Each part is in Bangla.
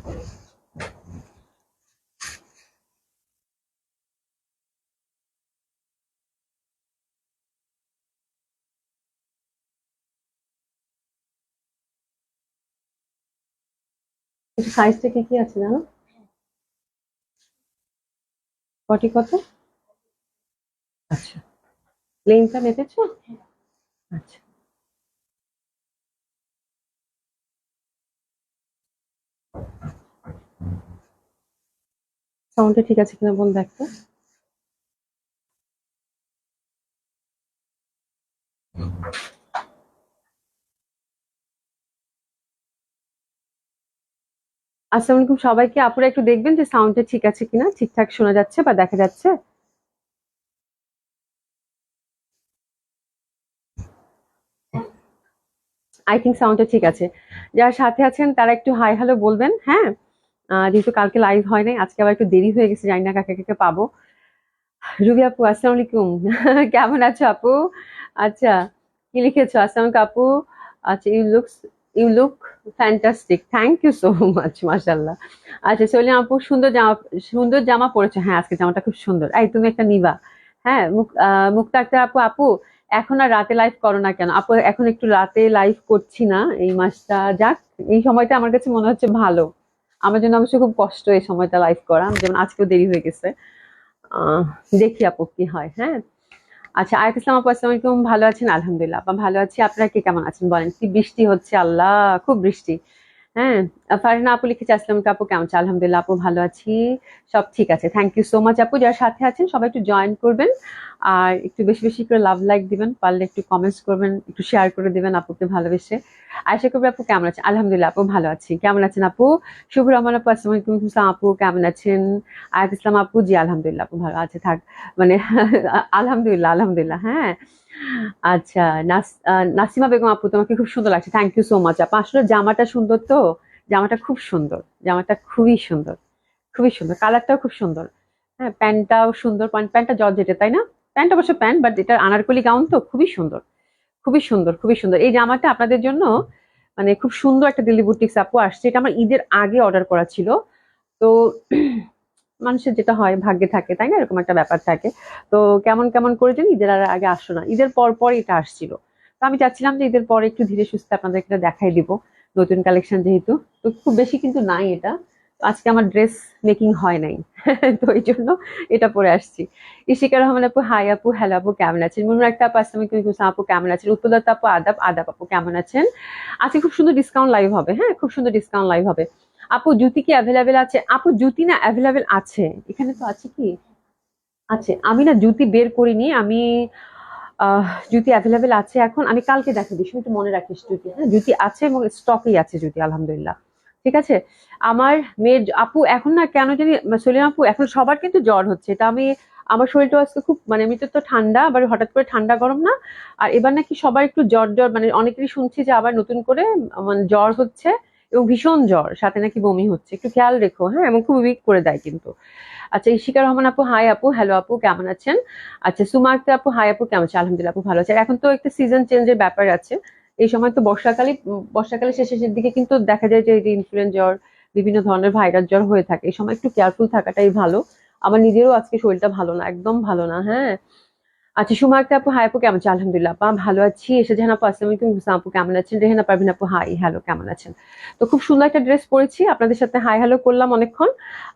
সাইজটা কি কি আছে জানো? পটি কত? আচ্ছা, লেন্থটা মেপেছো? আচ্ছা, সাউন্ডটা ঠিক আছে কিনা বোন দেখো। আসসালামু আলাইকুম সবাইকে। আপুরা একটু দেখবেন যে সাউন্ডটা ঠিক আছে কিনা, ঠিকঠাক শোনা যাচ্ছে বা দেখা যাচ্ছে। আই থিঙ্ক সাউন্ডটা ঠিক আছে। যারা সাথে আছেন তারা একটু হাই হ্যালো বলবেন, হ্যাঁ। যেহেতু কালকে লাইভ হয় নাই, আজকে আবার একটু দেরি হয়ে গেছে, জানি না কাকে কাকে পাবো। রুবি আপু আসসালামু আলাইকুম। কেমন আছো আপু? আচ্ছা, কি লিখেছো? আসসালামু আলাইকুম আপু। আচ্ছা, you look fantastic, thank you so much, মাশাল্লাহ। আচ্ছা সলিম আপু, সুন্দর জামা পরেছো। হ্যাঁ, আজকে জামাটা খুব সুন্দর। এই তুমি একটা নিবা। হ্যাঁ, মুক্তা আক্তার আপু, আপু এখন আর রাতে লাইভ করো না কেন? আপু এখন একটু রাতে লাইভ করছি না এই মাসটা, যাক। এই সময়টা আমার কাছে মনে হচ্ছে ভালো। আমার জন্য অবশ্য খুব কষ্ট এই সময়টা লাইভ করা, যেমন আজকেও দেরি হয়ে গেছে। আহ দেখি আপু কি হয়, হ্যাঁ। আচ্ছা, আয়াত ইসলাম আপু আসসালামু আলাইকুম, ভালো আছেন? আলহামদুলিল্লাহ আপা ভালো আছি। আপনারা কে কেমন আছেন বলেন? কি বৃষ্টি হচ্ছে, আল্লাহ, খুব বৃষ্টি। হ্যাঁ, ফারহানা আপু লিখেছে আসসালামু আলাইকুম আপু, কেমন আছেন? আলহামদুলিল্লাহ আপু ভালো আছি, সব ঠিক আছে, থ্যাংক ইউ সো মাচ আপু। যারা সাথে আছেন সবাই একটু জয়েন করবেন, আর একটু বেশি বেশি করে লাভ লাইক দিবেন, পারলে একটু কমেন্টস করবেন, একটু শেয়ার করে দিবেন আপুকে ভালোবেসে। আশা করবি আপু কেমন আছেন? আলহামদুলিল্লাহ আপু ভালো আছি, কেমন আছেন আপু? শুভ রহমান আপু আসসালামু আলাইকুম ইসলাম আপু, কেমন আছেন? আয়াত ইসলাম আপু, জি আলহামদুলিল্লাহ আপু ভালো আছে, থাক মানে আলহামদুলিল্লাহ আলহামদুলিল্লাহ, হ্যাঁ। আচ্ছা, নাসিমা বেগম আপু, তোমাকে খুব সুন্দর লাগছে, থ্যাংক ইউ সো মাচ আপু। আসলে জামাটা সুন্দর তো, জামাটা খুব সুন্দর, জামাটা খুবই সুন্দর, খুবই সুন্দর, কালারটাও খুব সুন্দর। হ্যাঁ, প্যান্টটাও সুন্দর, প্যান্টটা জর্জেটের তাই না? প্যান্ট অবশ্য প্যান্ট, বাট এটা আনারকলি গাউন তো, খুবই সুন্দর, খুবই সুন্দর, খুবই সুন্দর। এই জামাটা আপনাদের জন্য মানে খুব সুন্দর একটা দিল্লি বুটিক্স আপু আসছে, এটা আমার ঈদের আগে অর্ডার করা ছিল। তো মানুষের যেটা হয় ভাগ্যে থাকে তাই না, এরকম একটা ব্যাপার থাকে। তো কেমন কেমন করে জানি ঈদের আগে আসলো না, ঈদের পর পর এটা আসছিল। তো আমি চাচ্ছিলাম যে ঈদের পরে একটু ধীরে সুস্থে আপনাদেরকে এটা দেখাই দিব, নতুন কালেকশন যেহেতু। তো খুব বেশি কিন্তু নাই এটা। তো আজকে আমার ড্রেস মেকিং হয় নাই, তো এই জন্য এটা পরে আসছি। ইশিকা রহমান আপু, হাই আপু, হ্যালো আপু, কেমন আছেন? মুনমুন একটা আপু আসসালামু আলাইকুম আপু, কেমন আছেন? উত্তলতা আপু, আদাব আদাব আপু, কেমন আছেন? আজকে খুব সুন্দর ডিসকাউন্ট লাইভ হবে, হ্যাঁ, খুব সুন্দর ডিসকাউন্ট লাইভ হবে। আপু জুতি কি অ্যাভেলেবেল আছে? আপু জুতি না অ্যাভেলেবেল আছে, এখানে তো আছে কি, আছে। আমি না জুতি বের করিনি আমি। জুতি অ্যাভেলেবেল আছে এখন, আমি কালকে দেখা দিই, একটু মনে রাখিস জুতি, হ্যাঁ জুতি আছে এবং স্টকেই আছে জুতি, আলহামদুলিল্লাহ। ঠিক আছে। আমার মেয়ের আপু এখন না কেন জানি, সলিম আপু এখন সবার কিন্তু জ্বর হচ্ছে, এটা আমি, আমার শরীরটা আজকে খুব মানে এমনিতে তো ঠান্ডা, আবার হঠাৎ করে ঠান্ডা গরম না। আর এবার নাকি সবার একটু জ্বর জ্বর, মানে অনেকেরই শুনছি যে আবার নতুন করে মানে জ্বর হচ্ছে, এবং ভীষণ জ্বর, সাথে নাকি বমি হচ্ছে, একটু খেয়াল রেখো, হ্যাঁ, এবং খুব উইক করে দেয় কিন্তু। আচ্ছা, ইশিকা রহমান আপু, হাই আপু, হ্যালো আপু, কেমন আছেন? আচ্ছা, সুমা আক্তার আপু, হাই আপু, কেমন আছেন? আলহামদুলিল্লাহ আপু ভালো আছে। আর এখন তো একটা সিজন চেঞ্জের ব্যাপার আছে, এই সময় তো বর্ষাকালের শেষের দিকে কিন্তু দেখা যায় যে এই যে ইনফ্লুয়েঞ্জা জ্বর, বিভিন্ন ধরনের ভাইরাস জ্বর হয়ে থাকে, এই সময় একটু কেয়ারফুল থাকাটাই ভালো। আমার নিজেরও আজকে শরীরটা ভালো না, একদম ভালো না, হ্যাঁ। আচ্ছা, সুমা আক্তার আপু, হাই আপু, কেমন আছেন? আলহামদুলিল্লাহ আপা ভালো আছি। এসে জাহান আপু আসসালামু আলাইকুম, হুসাম আপু কেমন আছেন? রেহানা পারভিন আপু, হাই হ্যালো, কেমন আছেন? তো খুব সুন্দর একটা ড্রেস পরেছি, আপনাদের সাথে হাই হ্যালো করলাম অনেকক্ষণ।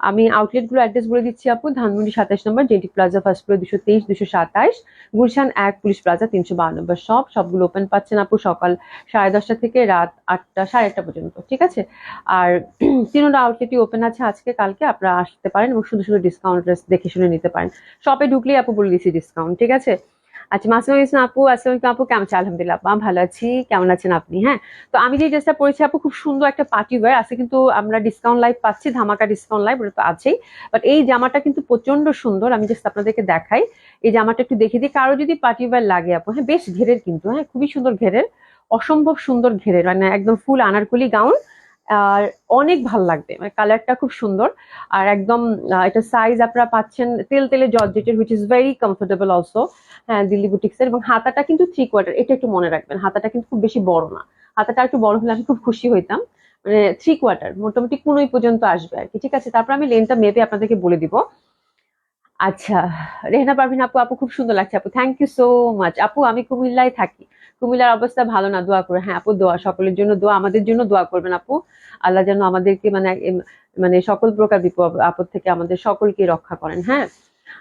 আমি আউটলেট গুলো অ্যাড্রেস বলে দিচ্ছি আপু। ধানমন্ডি 27 নম্বর, জেন্টি plaza first floor 223-227, Gulshan 1 police plaza 352 number, সবগুলো ওপেন পাচ্ছেন আপু সকাল 10:30 থেকে রাত 8টা 8:30 পর্যন্ত, ঠিক আছে। আর তিনোটা আউটলেটই ওপেন আছে আজকে কালকে, আপনারা আসতে পারেন এবং সুন্দর সুন্দর ডিসকাউন্ট ড্রেস দেখে শুনে নিতে পারেন। শপে ঢুকলেই আপু বলে দিচ্ছি ডিসকাউন্ট, ঠিক আছে। আচ্ছা, মাসুমা ইসলাম আপু আসসালামু আলাইকুম আপু, কেমন আছেন? আলহামদুলিল্লাহ আপা ভালো আছি, কেমন আছেন আপনি? হ্যাঁ, তো আমি যে ড্রেসটা পরেছি আপু খুব সুন্দর একটা পার্টি ওয়্যার আছে, কিন্তু আমরা ডিসকাউন্ট লাইভ পাচ্ছি, ধামাকা ডিসকাউন্ট লাইভ, ওটা তো আছেই। বাট এই জামাটা কিন্তু প্রচন্ড সুন্দর, আমি জাস্ট আপনাদেরকে দেখাই। এই জামাটা একটু দেখে দিই, কারো যদি পার্টি ওয়্যার লাগে আপু, হ্যাঁ বেশ ঘেরের কিন্তু, হ্যাঁ খুবই সুন্দর ঘেরের, অসম্ভব সুন্দর ঘেরের, মানে একদম ফুল আনারকলি গাউন। আর অনেক ভাল লাগবে, মানে কালারটা খুব সুন্দর। আর একদম এটা সাইজ আপনারা পাচ্ছেন তেল তেলে জর্জেটের, which is very comfortable also. হ্যাঁ, দিল্লি বুটিক্সের, এবং হাতাটা কিন্তু 3/4, এটা একটু মনে রাখবেন, হাতাটা কিন্তু খুব বেশি বড় না, হাতাটা একটু বড় হলে আমি খুব খুশি হইতাম। মানে 3/4 মোটামুটি 15 পর্যন্ত আসবে আর কি, ঠিক আছে? তারপর আমি লেনটা মেপে আপনাদেরকে বলে দিব। আচ্ছা, রেহনা পারভিন আপু, আপু খুব সুন্দর লাগছে আপু, থ্যাংক ইউ সো মাচ আপু। আমি কুমিল্লায় থাকি, কুমিল্লার অবস্থা ভালো না, দোয়া করে। হ্যাঁ আপু, দোয়া সকলের জন্য দোয়া, আমাদের জন্য দোয়া করবেন আপু। আল্লাহ যেন আমাদেরকে মানে মানে সকল প্রকার বিপদ আপদ থেকে আমাদের সকলকে রক্ষা করেন। হ্যাঁ,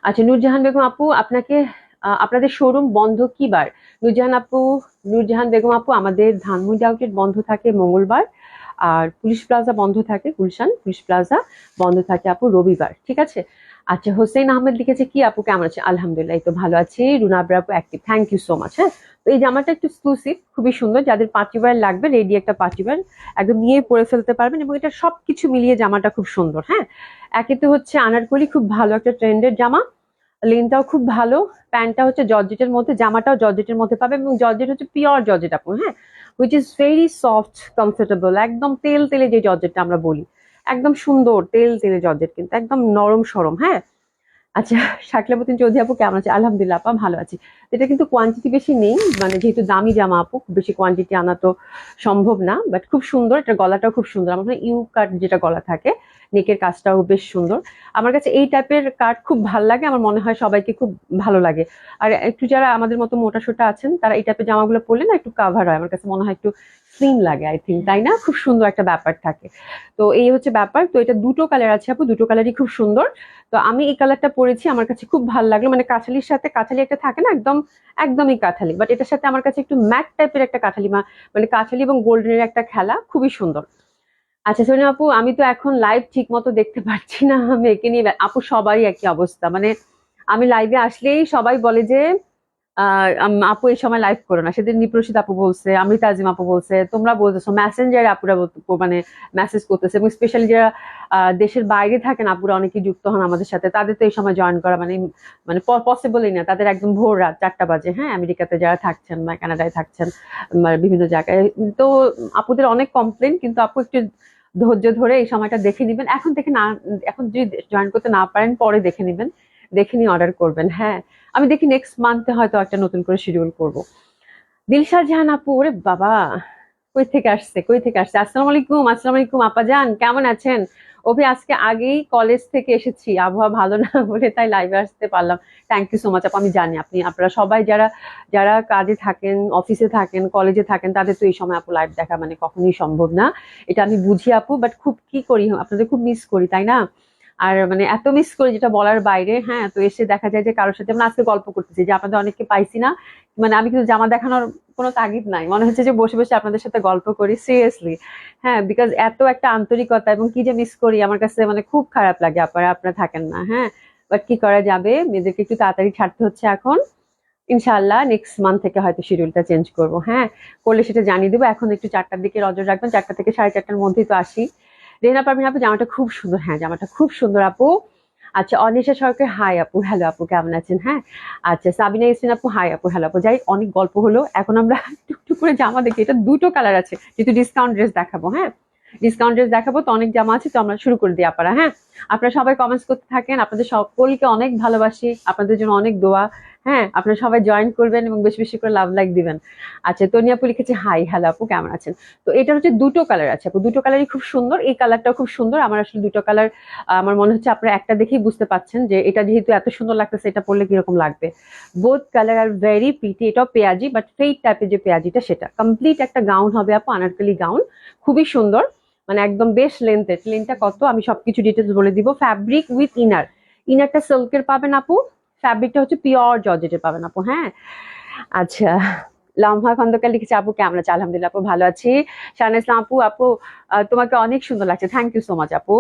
আচ্ছা নূরজাহান বেগম আপু, আপনাকে আপনাদের শোরুম বন্ধ কি বার? নূরজাহান বেগম আপু, আমাদের ধানমন্ডি আউটলেট বন্ধ থাকে মঙ্গলবার, আর পুলিশ প্লাজা বন্ধ থাকে, গুলশান পুলিশ প্লাজা বন্ধ থাকে আপু রবিবার, ঠিক আছে? আচ্ছা, হোসেন আহমেদ লিখেছে কি আপু কেমন আছে? আলহামদুলিল্লাহ, এই তো ভালো আছি। রুনা আবরা আপু active, thank you so much. হ্যাঁ, তো এই জামাটা একটু এক্সক্লুসিভ, খুবই সুন্দর, যাদের পার্টি ওয়্যার লাগবে রেডি একটা পার্টি ওয়্যার একদম নিয়ে পরে ফেলতে পারবেন, এবং এটা সবকিছু মিলিয়ে জামাটা খুব সুন্দর। হ্যাঁ, একে তো হচ্ছে আনারকলি, খুব ভালো একটা ট্রেন্ডের জামা, লেনটাও খুব ভালো, প্যান্টটা হচ্ছে জর্জেটের মধ্যে, জামাটাও জর্জেটের মধ্যে পাবে, এবং জর্জেট হচ্ছে পিওর জর্জেট আপু। হ্যাঁ, which is very soft comfortable, একদম তেল তেলে যে জর্জেটটা আমরা বলি, একদম সুন্দর তেল তেলে জর্জেট, কিন্তু একদম নরম সরম। হ্যাঁ, আচ্ছা, শাকলাবতীন চৌধুরী আপু কেমন আছে? আলহামদুলিল্লাহ আপা, ভালো আছি। এটা কিন্তু কোয়ান্টিটি বেশি নেই, মানে যেহেতু দামি জামা আপু, খুব বেশি কোয়ান্টিটি আনা তো সম্ভব না, বাট খুব সুন্দর, এটা গলাটাও খুব সুন্দর, আমার মনে হয় ইউ কাট যেটা গলা থাকে, নেকের কাজটাও বেশ সুন্দর। আমার কাছে এই টাইপের কাট খুব ভালো লাগে, আমার মনে হয় সবাইকে খুব ভালো লাগে। আর একটু যারা আমাদের মতো মোটা সোটা আছেন, তারা এই টাইপের জামাগুলো পরলে না একটু কাভার হয়, আমার কাছে মনে হয় একটু স্লিম লাগে, আই থিঙ্ক, তাই না? খুব সুন্দর একটা ব্যাপার থাকে। তো এই হচ্ছে ব্যাপার। তো এটা দুটো কালার আছে আপু, দুটো কালারই খুব সুন্দর। তো আমি এই কালারটা পরেছি, আমার কাছে খুব ভালো লাগলো, মানে কাঁঠালির সাথে কাঁঠালি একটা থাকে না, একদম একদমই কাঁঠালি, বাট এটার সাথে আমার কাছে একটু ম্যাট টাইপের একটা কাঁঠালি, মানে কাঁঠালি এবং গোল্ডেনের একটা খেলা, খুবই সুন্দর। আচ্ছা সোনিয়া আপু, আমি তো এখন লাইভ ঠিক মতো দেখতে পাচ্ছি না, মেয়েকে নিয়ে আপু সবারই একই অবস্থা, মানে আমি লাইভে আসলেই সবাই বলে যে আপু এই সময় লাইভ করো না। সেদিন নিপ্রসিদ আপু বলছে, অমৃতা আজিম আপু বলছে, তোমরা বলতেছো, মেসেঞ্জারে আপুরা মানে মেসেজ করতেছে, এবং স্পেশালি যারা দেশের বাইরে থাকেন আপুরা অনেকেই যুক্ত হন আমাদের সাথে, তাদের তো এই সময় জয়েন করা মানে মানে পসিবলই না, তাদের একদম ভোর রাত 4টা বাজে। হ্যাঁ, আমেরিকাতে যারা থাকছেন বা কানাডায় থাকছেন, বিভিন্ন জায়গায়, তো আপুদের অনেক কমপ্লেন, কিন্তু আপু একটু ধৈর্য ধরে এই সময়টা দেখে নিবেন, এখন থেকে না, এখন যদি জয়েন করতে না পারেন পরে দেখে নিবেন, দেখে নিয়ে অর্ডার করবেন। হ্যাঁ, আমি দেখি নেক্সট মান্থে হয়তো একটা নতুন করে শিডিউল করব। দিলশা জাহান আপু, ওরে বাবা, কই থেকে আসছে, কই থেকে আসছে? আসসালামু আলাইকুম, আসসালামু আলাইকুম আপাজান, কেমন আছেন? অভি, আজকে আগেই কলেজ থেকে এসেছি, আবহাওয়া ভালো না বলে তাই লাইভে আসতে পারলাম। থ্যাংক ইউ সো মাচ আপু। আমি জানি আপনারা সবাই যারা যারা কাজে থাকেন, অফিসে থাকেন, কলেজে থাকেন, তাদের তো এই সময় আপু লাইভ দেখা মানে কখনোই সম্ভব না, এটা আমি বুঝি আপু, বাট খুব কি করি, আপনাদের খুব মিস করি, তাই না? আর মানে এত মিস করি যেটা বলার বাইরে। হ্যাঁ, তো এসে দেখা যায় যে কারোর সাথে আমরা আজকে গল্প করতেছি, যে আপনাদের অনেককে পাইছি না, মানে আমি কিন্তু জামা দেখানোর কোনো তাগিদ নাই, মনে হচ্ছে যে বসে বসে আপনাদের সাথে গল্প করি, সিরিয়াসলি। হ্যাঁ, বিকজ এত একটা আন্তরিকতা, এবং কি যে মিস করি, আমার কাছে মানে খুব খারাপ লাগে, আপনারা থাকেন না। হ্যাঁ, বাট কি করা যাবে, মেয়েদেরকে একটু তাড়াতাড়ি ছাড়তে হচ্ছে এখন। ইনশাল্লাহ নেক্সট মান্থ থেকে হয়তো শিডিউলটা চেঞ্জ করবো। হ্যাঁ, করলে সেটা জানিয়ে দেবো। এখন একটু 4টার দিকে নজর রাখবেন, 4টা থেকে 4:30টার মধ্যেই তো আসি। রেনা পারভিন আপু, জামাটা খুব সুন্দর, হ্যাঁ জামাটা খুব সুন্দর আপু। আচ্ছা, অনিশা সরকার, হাই আপু, হ্যালো আপু, কেমন আছেন? হ্যাঁ, আচ্ছা, সাবিনা ইসমিন আপু, হাই আপু, হ্যালো আপু। যাই, অনেক গল্প হলো, এখন আমরা টুকটুক করে জামা দেখি। এটা দুটো কালার আছে, যেহেতু ডিসকাউন্ট ড্রেস দেখাবো। হ্যাঁ, ডিসকাউন্ট ড্রেস দেখাবো, তো অনেক জামা আছে, তো আমরা শুরু করে দিই আপনারা। হ্যাঁ, আপনারা সবাই কমেন্টস করতে থাকেন, আপনাদের সকলকে অনেক ভালোবাসি, আপনাদের জন্য অনেক দোয়া। হ্যাঁ, আপনারা সবাই জয়েন করবেন এবং বেশি বেশি করে লাভ লাইক দিবেন। আচ্ছা, তনি আপু লিখেছে, হাই, হ্যালো আপু, কেমন আছেন? তো এটা হচ্ছে দুটো কালার আছে আপু, দুটো কালারই খুব সুন্দর, এই কালারটাও খুব সুন্দর। আমার আসলে দুটো কালার, আমার মনে হচ্ছে আপনারা একটা দেখেই বুঝতে পাচ্ছেন যে এটা যেহেতু এত সুন্দর লাগতেছে, এটা পরলে কিরকম লাগবে। Both colour are very pretty, এটাও পেঁয়াজি, বাট ফেইড টাইপের যে পেঁয়াজিটা, সেটা কমপ্লিট একটা গাউন হবে আপু, আনারকলি গাউন, খুবই সুন্দর, মানে একদম বেশ লেন্থের। লেন্থটা কত আমি সবকিছু ডিটেলস বলে দিব। ফ্যাব্রিক উইথ ইনার, ইনারটা সিল্কের পাবেন আপু, ফ্যাব্রিকটা হচ্ছে পিওর জর্জেটের পাবেন আপু। হ্যাঁ, আচ্ছা, লম্হা খন্দকার লিখেছে, আপু কেমন আছে? আলহামদুলিল্লাহ আপু, ভালো আছি। শাহনাজ ইসলাম আপু, আপু তোমাকে অনেক সুন্দর লাগছে, থ্যাংক ইউ সো মাচ আপু।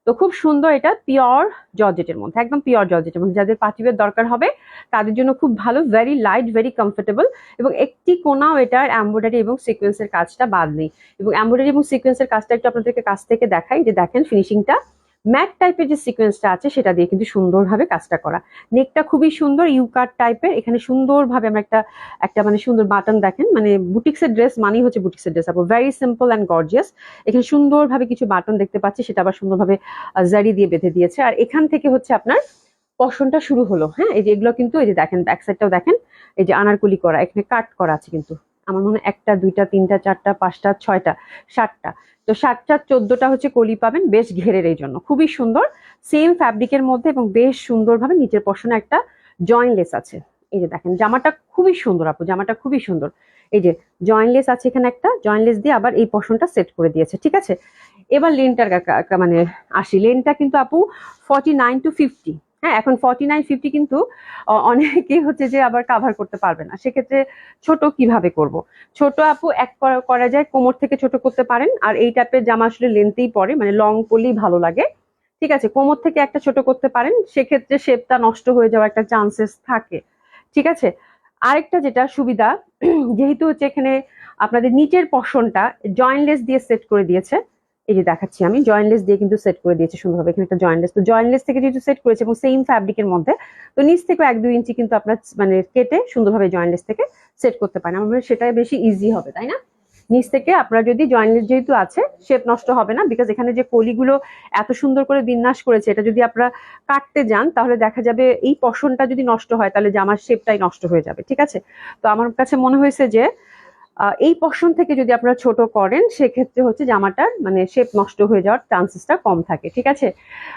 তো খুব সুন্দর, এটা পিওর জর্জেটের মধ্যে, একদম পিওর জর্জেটের মধ্যে, যাদের পার্টিওয়্যার দরকার হবে তাদের জন্য খুব ভালো, ভেরি লাইট, ভেরি কমফোর্টেবল, এবং একটি কোনাও এটার এমব্রয়ডারি এবং সিকোয়েন্সের কাজটা বাদ নেই, এবং এমব্রয়ডারি এবং সিকোয়েন্সের কাজটা একটু আপনাদেরকে কাছ থেকে দেখাই, যে দেখেন ফিনিশিংটা, ম্যাট টাইপের যে সিকোয়েন্সটা আছে সেটা দিয়ে কিন্তু সুন্দরভাবে কাজটা করা। নেকটা খুবই সুন্দর, ইউ কাট টাইপের, এখানে সুন্দরভাবে আমরা একটা একটা মানে সুন্দর বাটন, দেখেন মানে বুটিক্সের ড্রেস মানেই হচ্ছে বুটিক্সের ড্রেস আপু, ভেরি সিম্পল অ্যান্ড গর্জিয়াস। এখানে সুন্দরভাবে কিছু বাটন দেখতে পাচ্ছি, সেটা আবার সুন্দরভাবে জারি দিয়ে বেঁধে দিয়েছে, আর এখান থেকে হচ্ছে আপনার পশনটা শুরু হলো। হ্যাঁ, এই যে এগুলো কিন্তু, এই যে দেখেন ব্যাক সাইডটাও দেখেন, এই যে আনারকলি করা, এখানে কাট করা আছে কিন্তু, আমার মনে হয় 1টা 2টা 3টা 4টা 5টা 6টা 7টা, তো 7টা 14টা হচ্ছে কলি পাবেন বেশ ঘেরের, এই জন্য খুবই সুন্দর সেম ফ্যাব্রিকের মধ্যে এবং বেশ সুন্দরভাবে নিচের পশনে একটা জয়েন্টলেস আছে। এই যে দেখেন জামাটা খুবই সুন্দর আপু, জামাটা খুবই সুন্দর। এই যে জয়েন্টলেস আছে, এখানে একটা জয়েন্টলেস দিয়ে আবার এই পশনটা সেট করে দিয়েছে, ঠিক আছে। এবার লেনটার মানে আসি, লেনটা কিন্তু আপু 49 to 50। হ্যাঁ, এখন 49 50 কিন্তু অনেকেই হচ্ছে যে আবার কাভার করতে পারবে না, সেক্ষেত্রে ছোট কিভাবে করব। ছোট আপু এক করা যায়, কোমর থেকে ছোট করতে পারেন, আর এই টাইপের জামা আসলে লেন্থেই পরে, মানে লং পরলেই ভালো লাগে, ঠিক আছে। কোমর থেকে একটা ছোট করতে পারেন, সেক্ষেত্রে শেপটা নষ্ট হয়ে যাওয়ার একটা চান্সেস থাকে, ঠিক আছে। আরেকটা যেটা সুবিধা, যেহেতু হচ্ছে এখানে আপনাদের নিচের পশনটা জয়েন্টলেস দিয়ে সেট করে দিয়েছে, এই যে দেখাচ্ছি আমি, জয়েন্টলেস দিয়ে কিন্তু সেট করে দিয়েছে সুন্দরভাবে, এখানে একটা জয়েন্টলেস, তো জয়েন্টলেস থেকে যেহেতু সেট করেছে এবং সেম ফ্যাব্রিকের মধ্যে, তো নিচ থেকে 1-2 ইঞ্চি কিন্তু আপনার মানে কেটে সুন্দরভাবে জয়েন্টলেস থেকে সেট করতে পারেন। আমার মনে হয় সেটাই বেশি ইজি হবে, তাই না। নিচ থেকে আপনার যদি জয়েন্টলেস যেহেতু আছে, শেপ নষ্ট হবে না, বিকজ এখানে যে কলিগুলো এত সুন্দর করে বিন্যাস করেছে, এটা যদি আপনারা কাটতে যান তাহলে দেখা যাবে এই পশনটা যদি নষ্ট হয় তাহলে জামার শেপটাই নষ্ট হয়ে যাবে, ঠিক আছে। তো আমার কাছে মনে হয়েছে যে এই পশন থেকে যদি আপনারা ছোট করেন, সেক্ষেত্রে হচ্ছে জামাটার মানে শেপ নষ্ট হয়ে যাওয়ার চান্সেসটা কম থাকে, ঠিক আছে।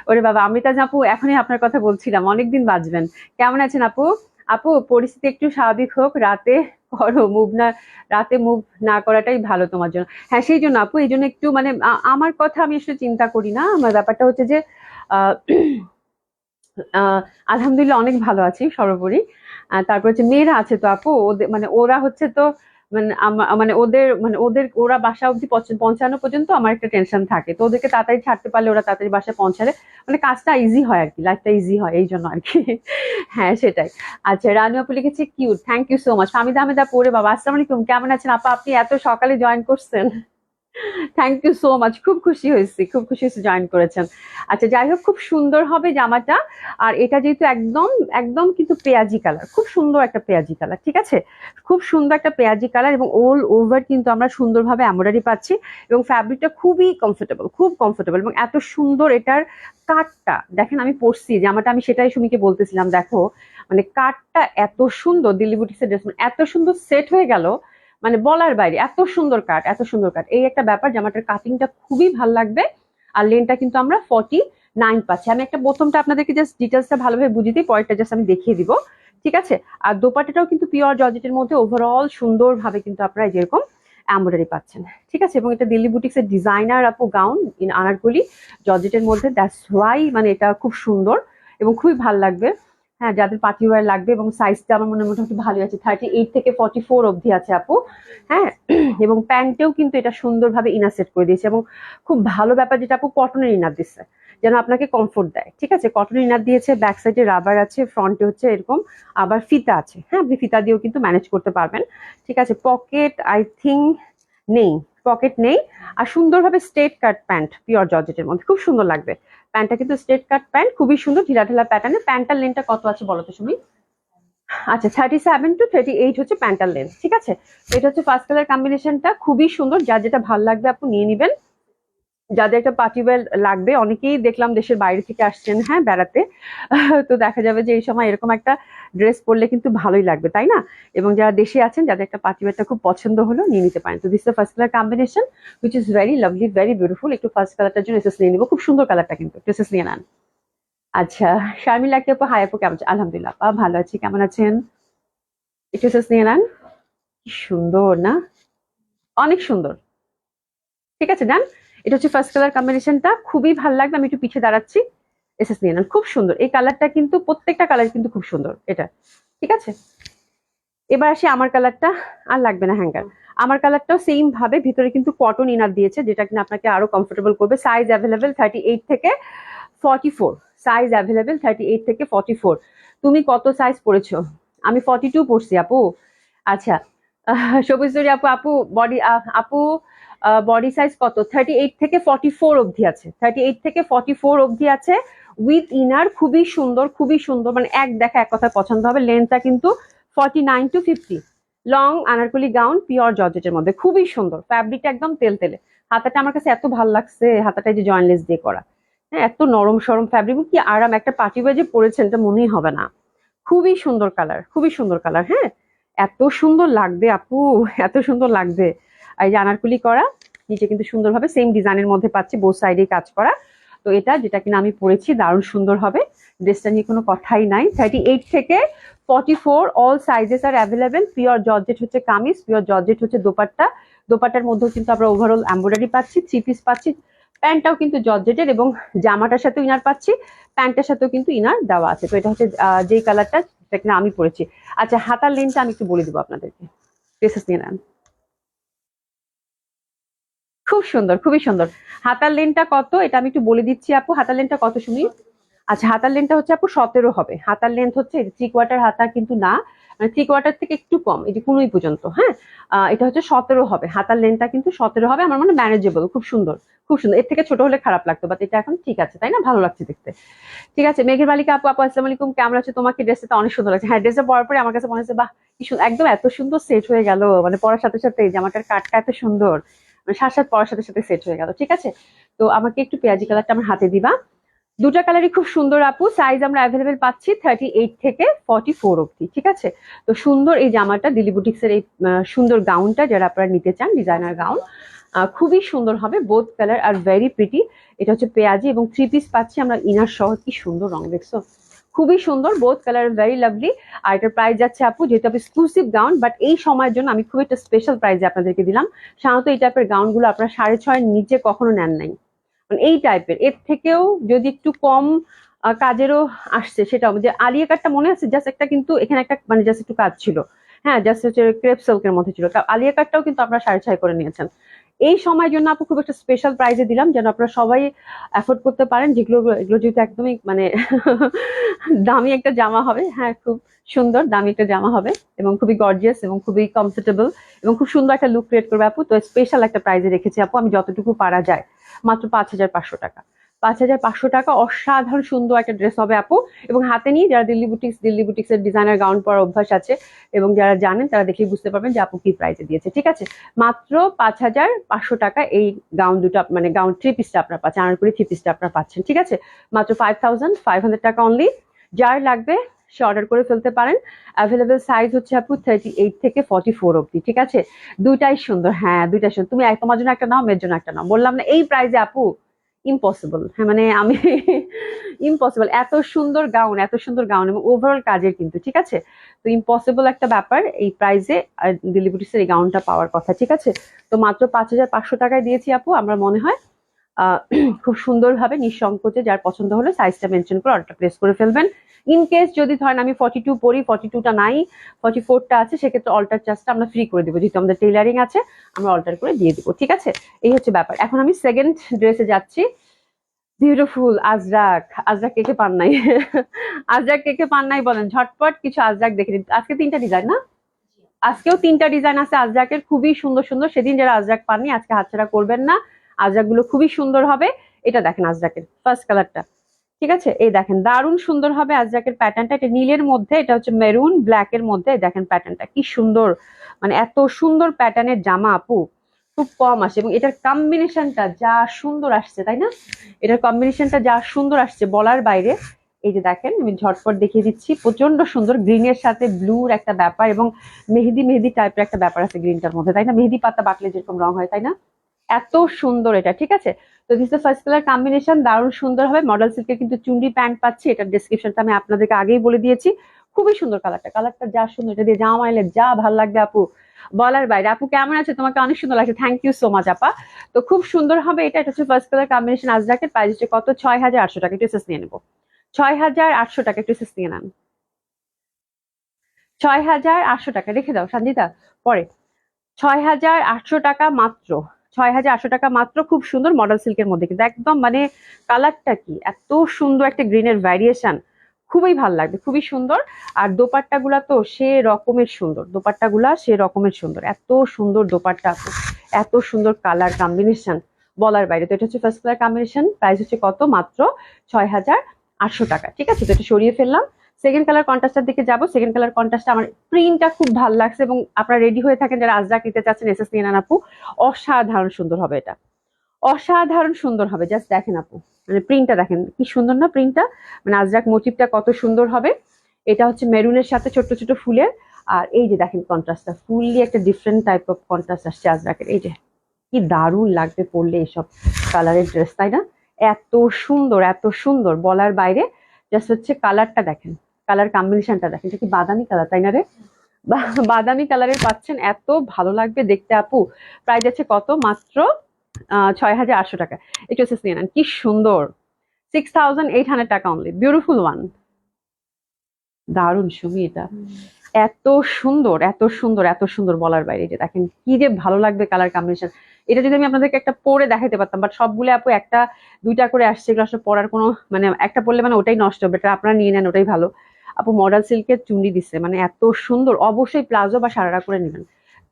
ওরে বাবা, অমৃতা আপু এখনই আপনার কথা বলছিলাম, অনেকদিন বাঁচবেন। কেমন আছেন আপু? আপু পরিস্থিতি একটু স্বাভাবিক হোক, রাতে করো মুভ না, রাতে মুভ না করাটাই ভালো তোমার জন্য। হ্যাঁ, সেই জন্য আপু, এই জন্য একটু মানে আমার কথা আমি আসলে চিন্তা করি না, আমার ব্যাপারটা হচ্ছে যে আহ আহ আলহামদুলিল্লাহ অনেক ভালো আছি সর্বোপরি। তারপর হচ্ছে মেয়েরা আছে তো আপু, ওদের মানে ওরা হচ্ছে তো মানে মানে ওদের ওরা বাসা অব্দি পৌঁছানো পর্যন্ত আমার একটা টেনশন থাকে, তো ওদেরকে তাড়াতাড়ি ছাড়তে পারলে ওরা তাড়াতাড়ি বাসায় পৌঁছালে মানে কাজটা ইজি হয় আর কি, লাইফটা ইজি হয়, এই জন্য আর কি। হ্যাঁ সেটাই। আচ্ছা, রানু আপু লিখেছে cute, thank you so much. Hamida Ahmeda পরে বাবা, আসসালামু আলাইকুম, কেমন আছেন আপা? আপনি এত সকালে জয়েন করছেন, থ্যাংক ইউ সো মাচ, খুব খুশি হয়েছি, খুব খুশি হয়েছি জয়েন করেছেন। আচ্ছা যাই হোক, খুব সুন্দর হবে জামাটা, আর এটা যেহেতু একদম একদম কিন্তু পেঁয়াজি কালার, খুব সুন্দর একটা পেঁয়াজি কালার, ঠিক আছে, খুব সুন্দর একটা পেঁয়াজি কালার, এবং অল ওভার কিন্তু আমরা সুন্দরভাবে এমব্রয়ডারি পাচ্ছি, এবং ফ্যাব্রিকটা খুবই কমফোর্টেবল, খুব কমফোর্টেবল, এবং এত সুন্দর এটার কাটটা দেখেন, আমি পরছি জামাটা, আমি সেটাই সুমিকে বলতেছিলাম, দেখো মানে কাটটা এত সুন্দর, দিল্লি বুটিক্সের ড্রেস মানে এত সুন্দর সেট হয়ে গেল, মানে বলার বাইরে, এত সুন্দর কাট, এত সুন্দর কাট, এই একটা ব্যাপার, জামাটার কাটিংটা খুবই ভাল লাগবে। আর লেনটা কিন্তু আমরা 49 পাচ্ছি। আমি একটা প্রথমটা আপনাদেরকে জাস্ট ডিটেলসটা ভালোভাবে বুঝিয়ে দিই, পরেরটা জাস্ট আমি দেখিয়ে দিব, ঠিক আছে। আর দোপাট্টাটাও কিন্তু পিওর জর্জেটের মধ্যে ওভারঅল সুন্দরভাবে কিন্তু আপনারা যেরকম এমব্রয়ডারি পাচ্ছেন, ঠিক আছে। এবং এটা দিল্লি বুটিক্সের ডিজাইনার আপু গাউন ইন আনারকলি জর্জেটের মধ্যে, দ্যাটস ওয়াই মানে এটা খুব সুন্দর এবং খুবই ভাল লাগবে। হ্যাঁ, যাদের পার্টি ওয়্যার লাগবে, এবং সাইজটা আমার মনে হয় মোটামুটি ভালোই আছে, 38 থেকে 44 অবধি আছে আপু। হ্যাঁ, এবং প্যান্টেও কিন্তু এটা সুন্দরভাবে ইনার সেট করে দিয়েছে, এবং খুব ভালো ব্যাপার যেটা আপু, কটনের ইনার দিচ্ছে যেন আপনাকে কমফোর্ট দেয়, ঠিক আছে। কটনের ইনার দিয়েছে, ব্যাক সাইডে রাবার আছে, ফ্রন্টে হচ্ছে এরকম আবার ফিতা আছে, হ্যাঁ আপনি ফিতা দিয়েও কিন্তু ম্যানেজ করতে পারবেন, ঠিক আছে। পকেট আই থিঙ্ক নেই, পকেট নেই। আর সুন্দরভাবে স্ট্রেট কাট প্যান্ট পিওর জর্জেটের মধ্যে, খুব সুন্দর লাগবে প্যান্টটা, কিন্তু স্ট্রেট কাট প্যান্ট, খুবই সুন্দর ঢিলা ঢিলা প্যাটার্নে। প্যান্টার লেনটা কত আছে বলো তো শুনি? আচ্ছা, 37 to 38 হচ্ছে প্যান্টার লেন, ঠিক আছে। এটা হচ্ছে ফার্স্ট কালার কম্বিনেশনটা, খুবই সুন্দর, যার যেটা ভালো লাগবে আপনি নিয়ে নিবেন। যাদের একটা পার্টি ওয়্যার লাগবে, অনেকেই দেখলাম দেশের বাইরে থেকে আসছেন হ্যাঁ বেড়াতে, তো দেখা যাবে যে এই সময় এরকম একটা ড্রেস পরলে কিন্তু ভালোই লাগবে, তাই না। এবং যারা দেশে আছেন, যাদের একটা পার্টি ওয়্যারটা খুব পছন্দ হলো, নিয়ে নিতে পারেন। তো this is first colour combination which is very lovely, very beautiful. একটু ফার্স্ট কালারটার জন্য এসএস নিয়ে নিবো, খুব সুন্দর কালারটা, কিন্তু এসএস নিয়ে নেন। আচ্ছা, শারমিলা আক্তার আপু, হাই আপু, কেমন আছেন? আলহামদুলিল্লাহ আপা ভালো আছি, কেমন আছেন? একটু এসএস নিয়ে নেন। কি সুন্দর না, অনেক সুন্দর, ঠিক আছে ডান। এটা হচ্ছে ফার্স্ট কালার কম্বিনেশনটা, খুবই ভালো লাগবে। আমি একটু পিছিয়ে দাঁড়াচ্ছি, এসএস নিয়ে নেন, খুব সুন্দর এই কালারটা, কিন্তু প্রত্যেকটা কালার কিন্তু খুব সুন্দর এটা, ঠিক আছে। এবার আসি আমার কালারটা, আর লাগবে না হ্যাঙ্গার। আমার কালারটাও সেম ভাবে ভিতরে কিন্তু কটন ইনার দিয়েছে, যেটা কিনা আপনাকে আরো কমফোর্টেবল করবে। সাইজ অ্যাভেলেবেল 38 থেকে 44, সাইজ অ্যাভেলেবেল 38 থেকে 44। তুমি কত সাইজ পড়েছো? আমি 42 পড়ছি আপু। আচ্ছা, সবুজ দরি আপু, বডি আপু বডি সাইজ কত? 38 থেকে 44 অবধি আছে, 38 থেকে 44 অবধি আছে উইথ ইনার, খুবই সুন্দর, খুবই সুন্দর, মানে এক দেখা এক কথা পছন্দ হবে। লেন্থটা কিন্তু 49 to 50, long Anarkali gown pure জর্জেটের মধ্যে, খুবই সুন্দর, ফ্যাব্রিকটা একদম তেলতেলে। হাতাটা আমার কাছে এত ভালো লাগছে, হাতাটা যে জয়েন্টলেস দিয়ে করা, হ্যাঁ এত নরম সরম ফ্যাব্রিক, কি আরাম, একটা পার্টি ওয়্যার যে পরেছেন এটা মনেই হবে না। খুবই সুন্দর কালার, খুবই সুন্দর কালার, হ্যাঁ এত সুন্দর লাগবে আপু, এত সুন্দর লাগবে। আর এই যে আনারকলি করা, নিচে কিন্তু সুন্দরভাবে সেম ডিজাইনের মধ্যে পাচ্ছি, বোথ সাইডে কাজ করা। তো এটা যেটা কিনা আমি পরেছি দারুণ সুন্দর হবে। ড্রেসটা নিয়ে কোনো কথাই নাই। 38 থেকে 44 অল সাইজেস আর অ্যাভেলেবেল। পিওর জর্জেট হচ্ছে কামিজ, পিওর জর্জেট হচ্ছে দোপাট্টা। দোপাট্টার মধ্যেও কিন্তু আমরা ওভারঅল এমব্রয়ডারি পাচ্ছি, 3 পিস পাচ্ছি। প্যান্টটাও কিন্তু জর্জেটের এবং জামাটার সাথেও ইনার পাচ্ছি, প্যান্টের সাথেও কিন্তু ইনার দেওয়া আছে। তো এটা হচ্ছে যেই কালারটা যেটা কিনা আমি পরেছি। আচ্ছা, হাতার লেনটা আমি একটু বলে দেবো আপনাদেরকে, ড্রেসেস নিয়ে নেন। খুব সুন্দর, খুবই সুন্দর। হাতার লেনটা কত এটা আমি একটু বলে দিচ্ছি আপু, হাতার লেনটা কত শুনি। আচ্ছা, হাতার লেনটা হচ্ছে আপু 17 হবে। হাতার লেন্থ হচ্ছে 3/4 হাতা কিন্তু না, মানে 3/4 থেকে একটু কম, এই যে 15 পর্যন্ত। হ্যাঁ, এটা হচ্ছে 17 হবে। হাতার লেনটা কিন্তু 17 হবে। আমার মনে ম্যানেজেবল, খুব সুন্দর, খুব সুন্দর। এর থেকে ছোট হলে খারাপ লাগতো, বাট এটা এখন ঠিক আছে, তাই না? ভালো লাগছে দেখতে। ঠিক আছে, মেঘের বালিকা আপু, আপু আসসালামু আলাইকুম, কেমন আছে? তোমাকে ড্রেসটা অনেক সুন্দর লাগছে। হ্যাঁ, ড্রেসটা পরার পরে আমার কাছে মনে হচ্ছে বাহ কি সুন্দর, একদম এত সুন্দর সেট হয়ে গেল, মানে পরার সাথে সাথে জামাটার কাটটা এত সুন্দর, মানে সাথে সাথে পরার সাথে সাথে সেট হয়ে গেল। ঠিক আছে, তো আমাকে একটু পেঁয়াজি কালারটা আমার হাতে দিবা। দুটা কালারই খুব সুন্দর আপু। সাইজ আমরা অ্যাভেলেবেল পাচ্ছি 38 থেকে 44 অব্দি। ঠিক আছে, তো সুন্দর এই জামাটা, দিল্লি বুটিক্স এর এই সুন্দর গাউনটা যারা আপনারা নিতে চান, ডিজাইনার গাউন, খুবই সুন্দর হবে। Both colour are very pretty. এটা হচ্ছে পেঁয়াজি এবং 3 পিস পাচ্ছি আমরা ইনার সহ। কি সুন্দর রং দেখছো, খুবই সুন্দর। Both colour very lovely. আর এটার প্রাইস যাচ্ছে আপু, যেহেতু এক্সক্লুসিভ গাউন, বাট এই সময়ের জন্য আমি খুব একটা স্পেশাল প্রাইসে আপনাদেরকে দিলাম। সাধারণত এই টাইপের গাউনগুলো আপনারা 6.5 নিচে কখনো নেন নাই, মানে এই টাইপের। এর থেকেও যদি একটু কম কাজেরও আসছে, সেটাও যে আলিয়া কাটটা মনে আছে, জাস্ট একটা, কিন্তু এখানে একটা মানে জাস্ট একটু কাজ ছিল। হ্যাঁ, জাস্ট হচ্ছে ক্রেপ সিল্কের মধ্যে ছিল। আলিয়া কাটটাও কিন্তু আপনারা 6.5 করে নিয়েছেন। এই সময়ের জন্য আপু খুব একটা স্পেশাল প্রাইজে দিলাম, যেন আপনারা সবাই অ্যাফোর্ড করতে পারেন। যেগুলো এগুলো যেহেতু একদমই মানে দামি একটা জামা হবে। হ্যাঁ, খুব সুন্দর দামি একটা জামা হবে এবং খুবই গর্জিয়াস এবং খুবই কমফোর্টেবল এবং খুব সুন্দর একটা লুক ক্রিয়েট করবে আপু। তো স্পেশাল একটা প্রাইজে রেখেছি আপু আমি, যতটুকু পারা যায়, মাত্র 5,500 টাকা। 5,500 টাকা, অসাধারণ সুন্দর একটা ড্রেস হবে আপু। এবং হাতে নিয়ে যারা দিল্লি বুটিক্স এর ডিজাইনার গাউন পরার অভ্যাস আছে এবং যারা জানেন, তারা দেখেই বুঝতে পারবেন যে আপু কি প্রাইসে দিয়েছে। ঠিক আছে, মাত্র 5,500 টাকা এই গাউন দুটো, মানে গাউন 3 পিসটা আপনারা পাচ্ছেন, আনারকলি 3 পিসটা আপনারা পাচ্ছেন। ঠিক আছে, মাত্র 5,500 টাকা অনলি। যার লাগবে সে অর্ডার করে ফেলতে পারেন। অ্যাভেলেবেল সাইজ হচ্ছে আপু 38 থেকে 44 অব্দি। ঠিক আছে, দুইটাই সুন্দর। হ্যাঁ, দুইটাই সুন্দর। তুমি তোমার জন্য একটা নাও, মেয়ের জন্য একটা নাও। বললাম না এই প্রাইসে আপু ইম্পসিবল। হ্যাঁ, মানে আমি ইম্পসিবল। এত সুন্দর গাউন, এত সুন্দর গাউন এবং ওভারঅল কাজের কিন্তু। ঠিক আছে, তো ইম্পসিবল একটা ব্যাপার এই প্রাইসে দিল্লি বুটিক্সের এই গাউনটা পাওয়ার কথা। ঠিক আছে, তো মাত্র 5,500 টাকায় দিয়েছি আপু। আমরা মনে হয় খুব সুন্দরভাবে নিঃসংকোচে যার পছন্দ হলে সাইজটা মেনশন করে অর্ডারটা প্লেস করে ফেলবেন। ইন কেস যদি ধরেন আমি 42 পরি, 42টা নাই, 44টা আছে, সেক্ষেত্রে অল্টার চার্জটা আমরা ফ্রি করে দেবো, যেহেতু আমাদের টেইলারিং আছে, আমরা অল্টার করে দিয়ে দিব। ঠিক আছে, এই হচ্ছে ব্যাপার। এখন আমি সেকেন্ড ড্রেসে যাচ্ছি। বিউটিফুল আজরাক। আজরাক কে কে পান নাই? আজরাক কে কে পান নাই বলেন ঝটপট। কিছু আজরাক দেখে নিন। আজকে 3টা ডিজাইন না, আজকেও 3টা ডিজাইন আছে আজরাকের, খুবই সুন্দর সুন্দর। সেদিন যারা আজরাক পাননি, আজকে হাতছাড়া করবেন না। আজরাক গুলো খুবই সুন্দর হবে। এটা দেখেন আজরাকের ফার্স্ট কালারটা। ঠিক আছে, এই দেখেন দারুণ সুন্দর হবে আজরাকের প্যাটার্নটা। এটা নীলের মধ্যে, এটা হচ্ছে মেরুন ব্ল্যাক এর মধ্যে। দেখেন প্যাটার্নটা কি সুন্দর, মানে এত সুন্দর প্যাটার্নের জামা আপু খুব কম আসে। এবং এটার কম্বিনেশনটা যা সুন্দর আসছে, তাই না? এটার কম্বিনেশনটা যা সুন্দর আসছে বলার বাইরে। এই যে দেখেন, আমি ঝটপট দেখিয়ে দিচ্ছি, প্রচন্ড সুন্দর। গ্রিনের সাথে ব্লুর একটা ব্যাপার এবং মেহেদি মেহেদি টাইপের একটা ব্যাপার আছে গ্রিনটার মধ্যে, তাই না? মেহেদি পাতা বাটলে যেরকম রং হয়, তাই না? এত সুন্দর এটা। ঠিক আছে, তো this the first colour combination, দারুণ সুন্দর হবে। মডেল সিল্কের কিন্তু চুন্ডি প্যান্ট পাচ্ছি। এটার ডেসক্রিপশনটা আমি আপনাদেরকে আগেই বলে দিয়েছি। খুবই সুন্দর কালারটা, কালারটা যা সুন্দর, এটা দিয়ে জামা মাইলে যা ভালো লাগবে আপু বলার বাইরে। আপু কেমন আছে? তোমাকে অনেক সুন্দর লাগছে, থ্যাংক ইউ সো মাচ আপা। তো খুব সুন্দর হবে এটা। এটা হচ্ছে ফার্স্ট কালার কম্বিনেশন আজরাকের। প্রাইস হচ্ছে কত? 6,800 টাকা। একটু এসএস নিয়ে নেবো। 6,800 টাকা, একটু এসএস নিয়ে নেন। 6,800 টাকা রেখে দাও সঞ্জিতা, পরে। 6,800 টাকা মাত্র। 6,800 টাকা মাত্র। খুব সুন্দর মডেল সিল্কের মধ্যে, কিন্তু একদম মানে কালারটা কি এত সুন্দর, একটা গ্রিনের ভ্যারিয়েশন, খুবই ভালো লাগবে, খুবই সুন্দর। আর দোপাট্টা গুলা তো সে রকমের সুন্দর, দোপাট্টা গুলা সে রকমের সুন্দর, এত সুন্দর দোপাট্টা, এত সুন্দর কালার কম্বিনেশন বলার বাইরে। তো এটা হচ্ছে ফার্স্ট কালার কম্বিনেশন। প্রাইস হচ্ছে কত? মাত্র 6,800 টাকা। ঠিক আছে, তো এটা সরিয়ে ফেললাম। সেকেন্ড কালার কন্ট্রাস্টের দিকে যাব। সেকেন্ড কালার কন্ট্রাস্টটা আমার প্রিন্টটা খুব ভালো লাগছে এবং আপনারা রেডি হয়ে থাকেন যারা আজরাক নিতে চাচ্ছেন, এসএস নিয়ে নেন আপু। অসাধারণ সুন্দর হবে এটা, অসাধারণ সুন্দর হবে। জাস্ট দেখেন আপু, মানে প্রিন্টটা দেখেন কি সুন্দর না প্রিন্টটা, মানে আজরাক মোটিভটা কত সুন্দর হবে। এটা হচ্ছে মেরুনের সাথে ছোট্ট ছোট ফুলের আর এই যে দেখেন কন্ট্রাস্টটা ফুললি একটা ডিফারেন্ট টাইপ অফ কন্ট্রাস্ট আসছে আজরাকের। এই যে কি দারুণ লাগবে পরলে এইসব কালারের ড্রেস, তাই না? এত সুন্দর, এত সুন্দর বলার বাইরে। জাস্ট হচ্ছে কালারটা দেখেন, কালার কম্বিনেশনটা দেখেন, এটা কি বাদামি কালার, তাই না রে? বাদামি কালারের পাচ্ছেন, এত ভালো লাগবে দেখতে আপু। প্রাইস আছে কত? মাত্র 6,800 টাকা। একটু নিয়ে নেন, কি সুন্দর। 6,800 টাকা অনলি, বিউটিফুল ওয়ান। দারুণ সুমি, এটা এত সুন্দর, এত সুন্দর, এত সুন্দর বলার বাইরে। যে দেখেন কি যে ভালো লাগবে কালার কম্বিনেশন। এটা যদি আমি আপনাদেরকে একটা পরে দেখাতে পারতাম, বাট সবগুলো আপু একটা দুইটা করে আসছে, এগুলো আসলে পরার কোনো মানে একটা পরলে মানে ওটাই নষ্ট হবে, এটা আপনারা নিয়ে নেন, ওটাই ভালো। আপু মডার্ন সিল্কের চুন্ডি দিচ্ছে, মানে এত সুন্দর। অবশ্যই প্লাজো বা সারারা করে নেবেন,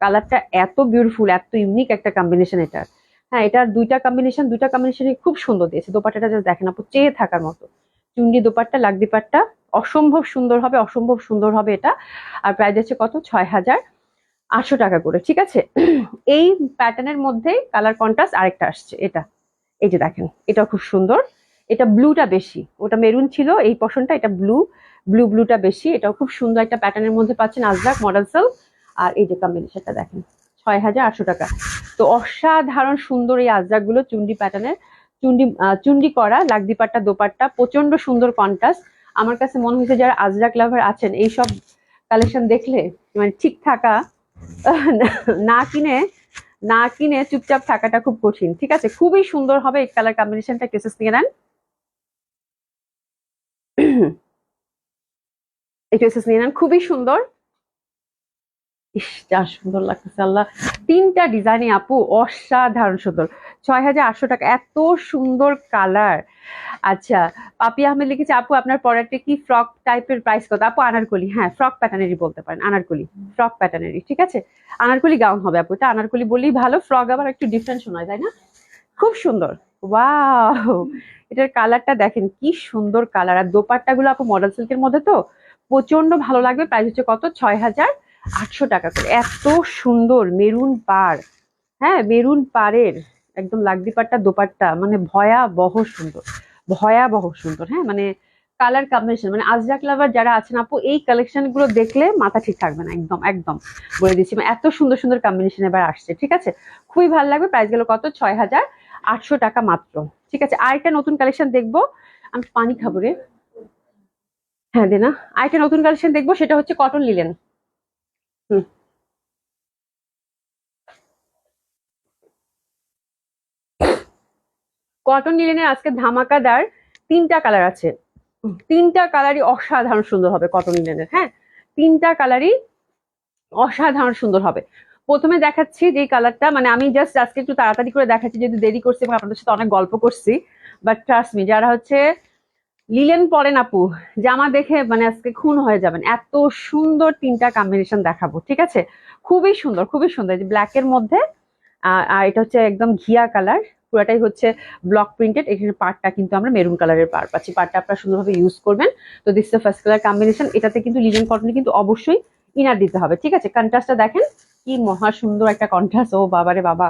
কালারটা এত বিউটিফুল, এত ইউনিক একটা কম্বিনেশন এটা। হ্যাঁ, এটার দুইটা কম্বিনেশনই খুব সুন্দর দিয়েছে। দোপাট্টাটা জাস্ট দেখেন আপু, চেয়ে থাকার মতো। চুন্ডি দোপাট্টা লাগদিপাট্টা অসম্ভব সুন্দর হবে, অসম্ভব সুন্দর হবে এটা। আর প্রাইস আছে কত? 6,800 টাকা করে, ঠিক আছে। এই প্যাটার্নের মধ্যেই কালার কন্ট্রাস্ট আরেকটা আসছে, এটা এই যে দেখেন, এটা খুব সুন্দর। এটা ব্লুটা বেশি, ওটা মেরুন ছিল এই পশনটা, এটা ব্লুটা বেশি। এটাও খুব সুন্দর একটা প্যাটার্নের মধ্যে পাচ্ছেন আজরাক মডেল সেল। আর এই যে কম্বিনেশনটা দেখেন, 6,800 টাকা। তো অসাধারণ সুন্দর এই আজরাক গুলো, চুন্ডি প্যাটার্নের, চুন্ডি করা লাগদিপাট্টা দোপাট্টা, প্রচন্ড সুন্দর কন্ট্রাস্ট। আমার কাছে মনে হয়েছে যারা আজরাক লাভার আছেন, এইসব কালেকশন দেখলে মানে ঠিক থাকা, না কিনে চুপচাপ থাকাটা খুব কঠিন, ঠিক আছে। খুবই সুন্দর হবে এই কালার কম্বিনেশনটা, কেসেস নিয়ে নেন। এই কেসেস নিয়ে নেন, খুবই সুন্দর। ইস, যা সুন্দর লাগতেছে আল্লাহ। তিনটা ডিজাইনে আপু অসাধারণ সুন্দর। 6,800 টাকা, এত সুন্দর কালার। আচ্ছা, পাপি আহমেদ লিখেছে আপু আপনার পরাটা কি ফ্রক টাইপের, প্রাইস কত? আপু আনারকলি, হ্যাঁ ফ্রক প্যাটার্নেরই বলতে পারেন, আনারকলি ফ্রক প্যাটার্নেরই, ঠিক আছে। আনারকলি গাউন হবে আপু, এটা আনারকলি বললেই ভালো, ফ্রক আবার একটু ডিফারেন্ট শোনায়, তাই না? খুব সুন্দর, ওয়াও। এটার কালারটা দেখেন কি সুন্দর কালার। আর দোপাট্টা গুলো আপু মডেল সিল্কের মধ্যে তো প্রচন্ড ভালো লাগবে। প্রাইস হচ্ছে কত? 6,800 টাকা করে। এত সুন্দর মেরুন পাড়, হ্যাঁ মেরুন পাড়ের একদম লাগদিপাট্টা দোপাট্টা, মানে ভয়াবহ সুন্দর, ভয়াবহ সুন্দর। হ্যাঁ মানে কালার কম্বিনেশন, মানে আজরাক লাভার যারা আছেন আপু, এই কালেকশন গুলো দেখলে মাথা ঠিক থাকবে না, একদম একদম বলে দিচ্ছি। মানে এত সুন্দর সুন্দর কম্বিনেশন এবার আসছে, ঠিক আছে। খুবই ভালো লাগবে। প্রাইস গেল কত? 6,800 টাকা মাত্র, ঠিক আছে। আরেকটা নতুন কালেকশন দেখবো, আমি পানি খাবো রে। হ্যাঁ দে না, আরেকটা নতুন কালেকশন দেখবো, সেটা হচ্ছে কটন লিলেন। হুম, কটন লিলেনের আজকে ধামাকাদার তিনটা কালার আছে। তিনটা কালারই অসাধারণ সুন্দর হবে কটন লিনেনের, হ্যাঁ তিনটা কালারই অসাধারণ সুন্দর হবে। প্রথমে দেখাচ্ছি যে কালারটা, মানে আমি জাস্ট আজকে একটু তাড়াতাড়ি করে দেখাচ্ছি যেহেতু দেরি করছি এবং আপনাদের সাথে অনেক গল্প করছি। বাট ট্রাস্ট মি, যারা হচ্ছে লিলেন পরেন আপু, জামা দেখে মানে আজকে খুন হয়ে যাবেন। এত সুন্দর তিনটা কম্বিনেশন দেখাবো, ঠিক আছে। খুবই সুন্দর, খুবই সুন্দর। যে ব্ল্যাক এর মধ্যে আর এটা হচ্ছে একদম ঘিয়া কালার, পুরাটাই হচ্ছে ব্লক প্রিন্টেড। এখানে পার্টটা কিন্তু আমরা মেরুন কালারের পার পাচ্ছি, পার্টটা আপনারা সুন্দরভাবে ইউজ করবেন। তো this the first colour combination. এটাতে কিন্তু লিলেন কটনে কিন্তু অবশ্যই ইনার দিতে হবে, ঠিক আছে। কন্ট্রাস্টটা দেখেন কি মহা সুন্দর একটা কন্ট্রাস্ট, ও বাবারে বাবা,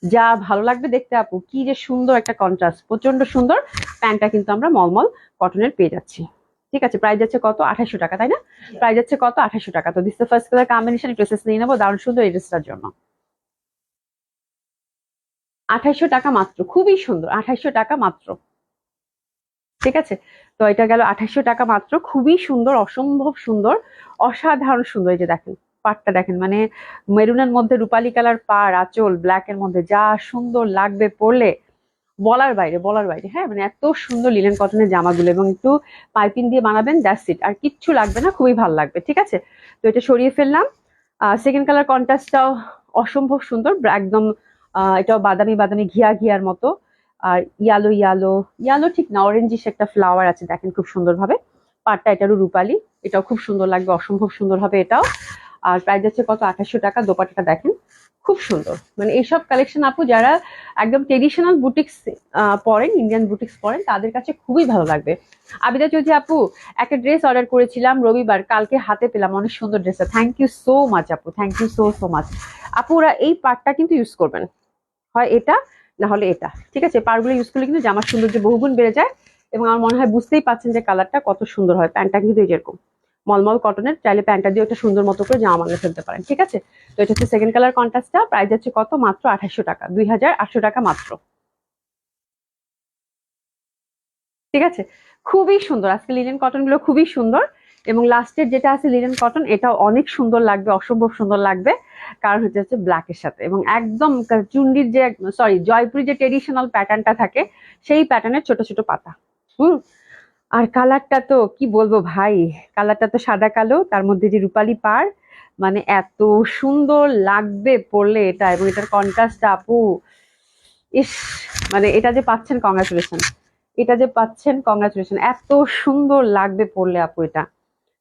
যা ভালো লাগবে দেখতে আপু, কি যে সুন্দর একটা কন্ট্রাস্ট, প্রচন্ড সুন্দর। প্যান্টটা কিন্তু আমরা মলমল কটনের পেয়ে যাচ্ছি, ঠিক আছে। প্রাইস যাচ্ছে কত? 2,800 টাকা, তাই না? প্রাইস যাচ্ছে কত? 2,800 টাকা। তো this the first colour combination, dresses নিয়ে নেবো দারুণ সুন্দর এই ড্রেসটার জন্য। 2,800 টাকা মাত্র, খুবই সুন্দর, 2,800 টাকা মাত্র, ঠিক আছে। তো এটা গেল 2,800 টাকা মাত্র, খুবই সুন্দর, অসম্ভব সুন্দর, অসাধারণ সুন্দর। এই যে দেখেন পাড়টা দেখেন, মানে মেরুনের মধ্যে রূপালী কালার পাড়, আঁচল ব্ল্যাক এর মধ্যে, যা সুন্দর লাগবে পরলে বলার বাইরে, বলার বাইরে। হ্যাঁ মানে এত সুন্দর লিলেন কটনের জামাগুলো, এবং একটু পাইপিং দিয়ে বানাবেন, দ্যাটস ইট, আর কিচ্ছু লাগবে না, খুবই ভালো লাগবে, ঠিক আছে। তো এটা সরিয়ে ফেললাম। সেকেন্ড কালার কন্ট্রাস্টটাও অসম্ভব সুন্দর, একদম এটাও বাদামি বাদামি ঘিয়া ঘিয়ার মতো। আর ইয়ালো ইয়ালো, ইয়ালো ঠিক না, অরেঞ্জিশ একটা ফ্লাওয়ার আছে দেখেন খুব সুন্দর ভাবে। পাড়টা এটারও রূপালি, এটাও খুব সুন্দর লাগবে, অসম্ভব সুন্দর হবে এটাও। আর প্রাইস হচ্ছে কত? 2,800 টাকা। দোপাট্টাটা দেখেন খুব সুন্দর। মানে এইসব কালেকশন আপু যারা একদম ট্রেডিশনাল বুটিক্স পরেন, ইন্ডিয়ান বুটিক্স পরেন, তাদের কাছে খুবই ভালো লাগবে। আবিদা চৌধুরী আপু, একটা ড্রেস অর্ডার করেছিলাম রবিবার, কালকে হাতে পেলাম, অনেক সুন্দর ড্রেসটা, থ্যাংক ইউ সো মাচ আপু, thank you so so much. আপু ওরা এই পার্টটা কিন্তু ইউজ করবেন, হয় এটা না হলে এটা, ঠিক আছে। পাড়গুলো ইউজ করলে কিন্তু জামার সৌন্দর্য বহুগুণ বেড়ে যায়। এবং আমার মনে হয় বুঝতেই পাচ্ছেন যে কালারটা কত সুন্দর হয়। প্যান্টটা কিন্তু এই যেরকম মলমল কটনের, চাইলে প্যান্টটা দিয়ে একটা সুন্দর মতো করে জামা বানিয়ে ফেলতে পারেন। ঠিক আছে, তো এটা হচ্ছে সেকেন্ড কালার কন্ট্রাস্টটা। প্রাইস হচ্ছে কত? মাত্র 2800 টাকা, 2800 টাকা মাত্র। ঠিক আছে, খুবই সুন্দর আজকে লিনেন কটন গুলো, খুবই সুন্দর। এবং লাস্টের যেটা আছে লিনেন কটন, এটাও অনেক সুন্দর লাগবে, অসম্ভব সুন্দর লাগবে, কারণ হচ্ছে ব্ল্যাকের সাথে এবং একদম চুন্ডির যে, সরি, জয়পুরি যে ট্রেডিশনাল প্যাটার্নটা থাকে সেই প্যাটার্নের ছোট ছোট পাতা। হুম। আর কালারটা তো কি বলবো ভাই, কালারটা তো সাদা কালো, তার মধ্যে যে রূপালী পাড়, মানে এত সুন্দর লাগবে পরলে এটা। এবং এটার কন্ট্রাস্টটা আপু, ইস, মানে এটা যে পাচ্ছেন কংগ্রাচুলেশন, এটা যে পাচ্ছেন কংগ্রাচুলেশন, এত সুন্দর লাগবে পরলে আপু এটা।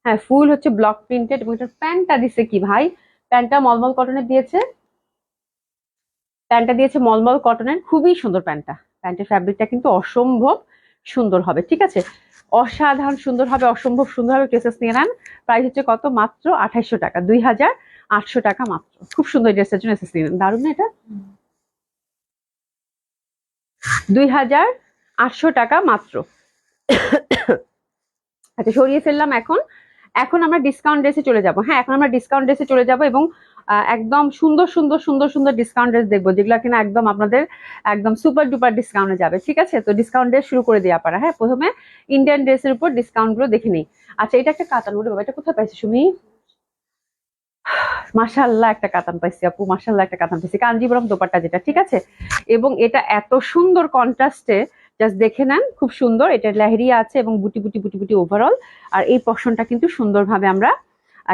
হ্যাঁ, ফুল হচ্ছে ব্লক প্রিন্টেড এবং এটার প্যান্টটা দিছে কি ভাই, প্যান্টটা মলমল কটনের দিয়েছে, প্যান্টটা দিয়েছে মলমল কটনের, খুবই সুন্দর প্যান্টটা। প্যান্টের ফ্যাব্রিকটা কিন্তু অসম্ভব সুন্দর হবে। ঠিক আছে, অসাধারণ সুন্দর হবে, অসম্ভব সুন্দর হবে। ড্রেসেস নিয়ে নেন। প্রাইস হচ্ছে কত? মাত্র 2800 টাকা, 2800 টাকা মাত্র। খুব সুন্দর ড্রেসের জন্য এসএস নিয়ে নেন। দারুণ না এটা? 2800 টাকা মাত্র। আচ্ছা, সরিয়ে ফেললাম। এখন এখন আমরা ডিসকাউন্ট ড্রেসে চলে যাব। হ্যাঁ, এখন আমরা ডিসকাউন্ট ড্রেসে চলে যাব এবং একদম সুন্দর সুন্দর সুন্দর সুন্দর ডিসকাউন্ট ড্রেস দেখবো, যেগুলো কিনা একদম আপনাদের একদম সুপার ডুপার ডিসকাউন্টে যাবে। ঠিক আছে, তো ডিসকাউন্ট ড্রেস শুরু করে দিই আপনারা। হ্যাঁ, প্রথমে ইন্ডিয়ান ড্রেসের উপর ডিসকাউন্ট গুলো দেখে নিই। আচ্ছা, এটা একটা কাতান, ওরে বাবা, এটা কোথায় পাইছি সুমি? মাশাআল্লাহ, একটা কাতান পাইছি আপু, মাশাআল্লাহ একটা কাতান পাইছি, কাঞ্জিবরম দোপাট্টা যেটা। ঠিক আছে, এবং এটা এত সুন্দর কন্ট্রাস্টে, জাস্ট দেখে নেন, খুব সুন্দর। এটা লেহেরিয়া আছে এবং বুটি বুটি বুটি বুটি ওভারঅল। আর এই পশনটা কিন্তু সুন্দরভাবে আমরা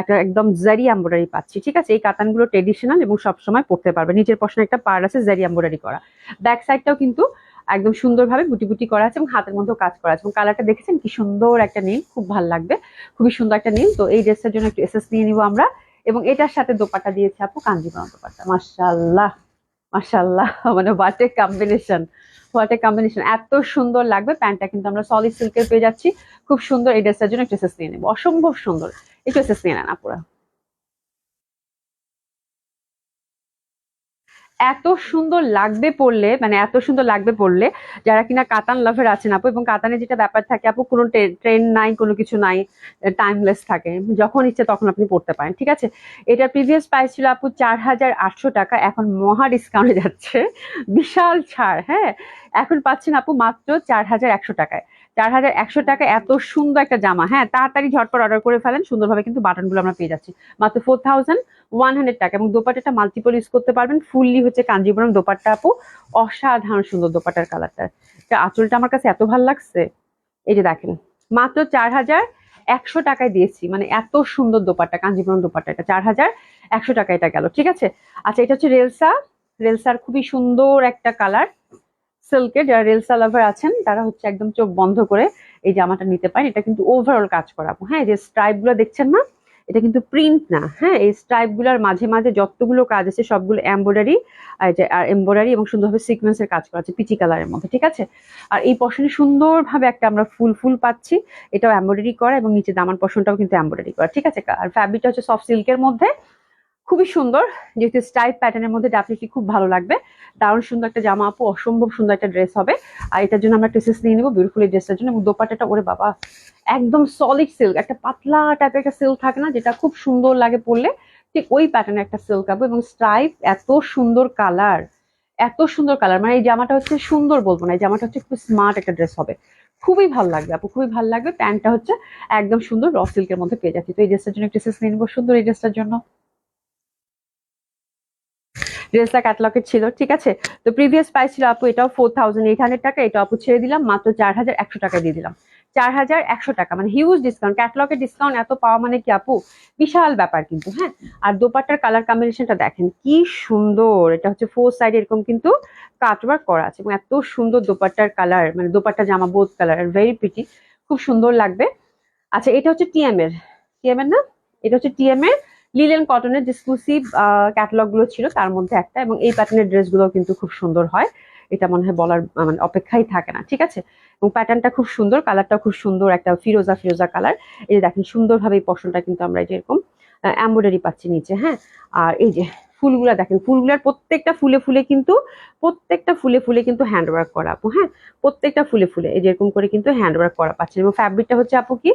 একটা একদম জারি এমব্রয়ডারি পাচ্ছি। ঠিক আছে, এই কাতানগুলো ট্রেডিশনাল এবং সবসময় পরতে পারবে। নিচের পশনে একটা পার্ট আছে জারি এমব্রয়ডারি করা, ব্যাক সাইডটাও কিন্তু একদম সুন্দরভাবে বুটি বুটি করা আছে এবং হাতের মধ্যেও কাজ করা আছে। এবং কালারটা দেখেছেন কি সুন্দর একটা নীল, খুব ভালো লাগবে, খুবই সুন্দর একটা নীল। তো এই ড্রেসটার জন্য একটু এসএস নিয়ে নিব আমরা। এবং এটার সাথে দোপাট্টা দিয়েছে আপু কাঞ্জিবরম দোপাট্টা। মাশাআল্লাহ, মাশাআল্লাহ, মানে what a combination, what a combination, এত সুন্দর লাগবে। প্যান্টটা কিন্তু আমরা সলিড সিল্কের পেয়ে যাচ্ছি, খুব সুন্দর। এই ড্রেসটার জন্য একটু এসএস নিয়ে নেবো, অসম্ভব সুন্দর। একটু এসএস নিয়ে নেন আপুরা। এত সুন্দর লাগবে পড়লে, মানে এত সুন্দর লাগবে পড়লে, যারা কিনা কাতান লাভার আছেন আপু। এবং কাতানে যেটা ব্যাপার থাকে আপু, কোনো ট্রেন্ড নাই, কোনো কিছু নাই, টাইমলেস থাকে, যখন ইচ্ছে তখন আপনি পড়তে পারেন। ঠিক আছে, এটা প্রিভিয়াস প্রাইস ছিল আপু 4800 টাকা, এখন মহা ডিসকাউন্টে যাচ্ছে, বিশাল ছাড়। হ্যাঁ, এখন পাচ্ছেন আপু মাত্র 4100 টাকায়। 4100 টাকা, এত সুন্দর একটা জামা। হ্যাঁ, তাড়াতাড়ি ঝটপট অর্ডার করে ফেলেন, সুন্দরভাবে কিন্তু বাটনগুলো আমরা পেয়ে যাচ্ছি মাত্র 4100 টাকা। এবং দোপাট্টাটা মাল্টিপল ইউজ করতে পারবেন, ফুললি হচ্ছে কাঞ্জিবরম দোপাট্টা আপু, অসাধারণ সুন্দর দোপাট্টার কালারটা। এটা আঁচলটা আমার কাছে এত ভালো লাগছে। এই যে দেখেন, মাত্র 4100 টাকায় দিয়েছি, মানে এত সুন্দর দোপাট্টা, কাঞ্জিবরম দোপাট্টা, এটা 4100 টাকা এটা গেল। ঠিক আছে, আচ্ছা, এটা হচ্ছে রেলসা, রেলসার খুবই সুন্দর একটা কালার সিল্কের। যারা রেলসা লাভার আছেন তারা হচ্ছে একদম চোখ বন্ধ করে এই জামাটা নিতে পারেন। এটা কিন্তু ওভারঅল কাজ করাবো। হ্যাঁ, যে স্ট্রাইপ গুলো দেখছেন না, এটা কিন্তু প্রিন্ট না। হ্যাঁ, এই স্ট্রাইপ গুলোর মাঝে মাঝে যতগুলো কাজ আছে সবগুলো এমব্রয়ডারি, আর এমব্রয়ডারি এবং সুন্দরভাবে সিকোয়েন্সের কাজ করা আছে পিচি কালারের মধ্যে। ঠিক আছে, আর এই পশনে সুন্দরভাবে একটা আমরা ফুল ফুল পাচ্ছি, এটাও এমব্রয়ডারি করা এবং নিচে দামান পশনটাও কিন্তু এমব্রয়ডারি করা। ঠিক আছে, আর ফ্যাব্রিকটা হচ্ছে সফট সিল্কের মধ্যে, খুবই সুন্দর। যেহেতু স্টাইপ প্যাটার্নের মধ্যে ডেফিনেটলি খুব ভালো লাগবে। দারুণ সুন্দর একটা জামা আপু, অসম্ভব সুন্দর একটা ড্রেস হবে। আর এটার জন্য আমরা ট্রেসেস নিয়ে নেবো বিউটিফুল এই ড্রেসটার জন্য। এবং দোপাট্টাটা, ওরে বাবা, একদম সলিড সিল্ক, একটা পাতলা টাইপের একটা সিল্ক থাকে না, যেটা খুব সুন্দর লাগে পরলে, ঠিক ওই প্যাটার্নের একটা সিল্ক আপু। এবং স্ট্রাইপ, এত সুন্দর কালার, এত সুন্দর কালার, মানে এই জামাটা হচ্ছে সুন্দর বলবো না, এই জামাটা হচ্ছে খুব স্মার্ট একটা ড্রেস হবে, খুবই ভালো লাগবে আপু, খুবই ভালো লাগবে। প্যান্টটা হচ্ছে একদম সুন্দর র সিল্কের মধ্যে পেয়ে যাচ্ছি। তো এই ড্রেসটার জন্য ট্রেসেস নিয়ে নেবো সুন্দর এই ড্রেসটার জন্য। ড্রেসটা ক্যাটালগের ছিল। ঠিক আছে, তো প্রিভিয়াস প্রাইস ছিল আপু এটাও 4800 টাকা, এটা আপু ছেড়ে দিলাম মাত্র 4100 টাকা দিয়ে দিলাম। 4100 টাকা, মানে হিউজ ডিসকাউন্ট। ক্যাটালগের ডিসকাউন্ট এত পাওয়া মানে কি আপু, বিশাল ব্যাপার কিন্তু। হ্যাঁ, আর দোপাট্টার কালার কম্বিনেশনটা দেখেন কি সুন্দর, এটা হচ্ছে ফোর সাইড এরকম কিন্তু কাটওয়ার্ক করা আছে এবং এত সুন্দর দোপাট্টার কালার, মানে দোপাট্টা জামা বোথ কালার ভেরি প্রিটি, খুব সুন্দর লাগবে। আচ্ছা, এটা হচ্ছে টিএম এর, টিএম এর না, এটা হচ্ছে টিএম এর লিলেন কটনের এক্সক্লুসিভ ক্যাটালগ গুলো ছিল তার মধ্যে একটা। এবং এই প্যাটার্নের ড্রেস গুলো কিন্তু খুব সুন্দর হয়, এটা মনে হয় বলার মানে অপেক্ষাই থাকে না। ঠিক আছে, এবং প্যাটার্নটা খুব সুন্দর, কালারটা খুব সুন্দর, একটা ফিরোজা ফিরোজা কালার। এই যে দেখেন সুন্দরভাবে এই পশনটা কিন্তু আমরা এই যে এরকম এমব্রয়ডারি পাচ্ছি নিচে। হ্যাঁ, আর এই যে ফুলগুলা দেখেন, ফুলগুলার প্রত্যেকটা ফুলে ফুলে কিন্তু হ্যান্ড ওয়ার্ক করা আপু। হ্যাঁ, প্রত্যেকটা ফুলে ফুলে এই যেরকম করে কিন্তু হ্যান্ড ওয়ার্ক করা পাচ্ছেন। এবং ফ্যাব্রিকটা হচ্ছে আপু কি,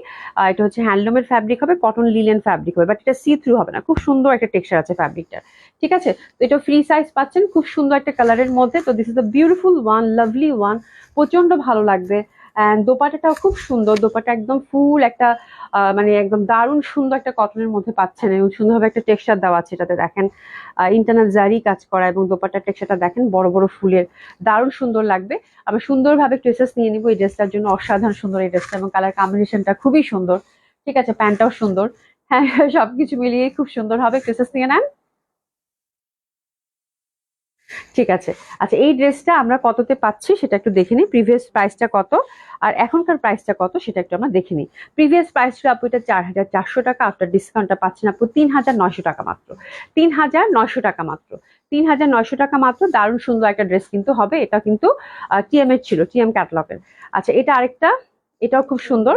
এটা হচ্ছে হ্যান্ডলুমের ফ্যাব্রিক হবে, কটন লিলেন ফ্যাব্রিক হবে, বাট এটা সি থ্রু হবে না, খুব সুন্দর একটা টেক্সচার আছে ফ্যাব্রিকটা। ঠিক আছে, তো এটা ফ্রি সাইজ পাচ্ছেন, খুব সুন্দর একটা কালারের মধ্যে। তো this is the beautiful one, lovely one, প্রচন্ড ভালো লাগবে। অ্যান্ড দোপাট্টাটাও খুব সুন্দর, দোপাট্টা একদম ফুল একটা মানে একদম দারুণ সুন্দর একটা কটনের মধ্যে পাচ্ছেন, এবং সুন্দরভাবে একটা টেক্সচার দেওয়া আছে এটাতে দেখেন, ইন্টারনাল জারি কাজ করা, এবং দোপাট্টার টেক্সচারটা দেখেন বড় বড় ফুলের, দারুণ সুন্দর লাগবে। আমরা সুন্দরভাবে ট্রেসেস নিয়ে নিবো এই ড্রেসটার জন্য, অসাধারণ সুন্দর এই ড্রেসটা, এবং কালার কম্বিনেশনটা খুবই সুন্দর। ঠিক আছে, প্যান্টটাও সুন্দর, হ্যাঁ সবকিছু মিলিয়ে খুব সুন্দর হবে, ট্রেসেস নিয়ে নেন। ঠিক আছে। আচ্ছা, এই ড্রেসটা আমরা কততে পাচ্ছি সেটা একটু দেখে নিই, প্রিভিয়াস প্রাইসটা কত আর এখনকার প্রাইসটা কত সেটা একটু আমরা দেখে নিই। প্রিভিয়াস প্রাইস ছিল আপু এটা 4,400 টাকা, আফটার ডিসকাউন্টটা পাচ্ছেন আপু 3,900 টাকা মাত্র, 3,900 টাকা মাত্র, 3,900 টাকা মাত্র। দারুণ সুন্দর একটা ড্রেস কিন্তু হবে, এটা কিন্তু টিএম এর ছিল, টিএম ক্যাটালগের। আচ্ছা, এটা আরেকটা, এটাও খুব সুন্দর,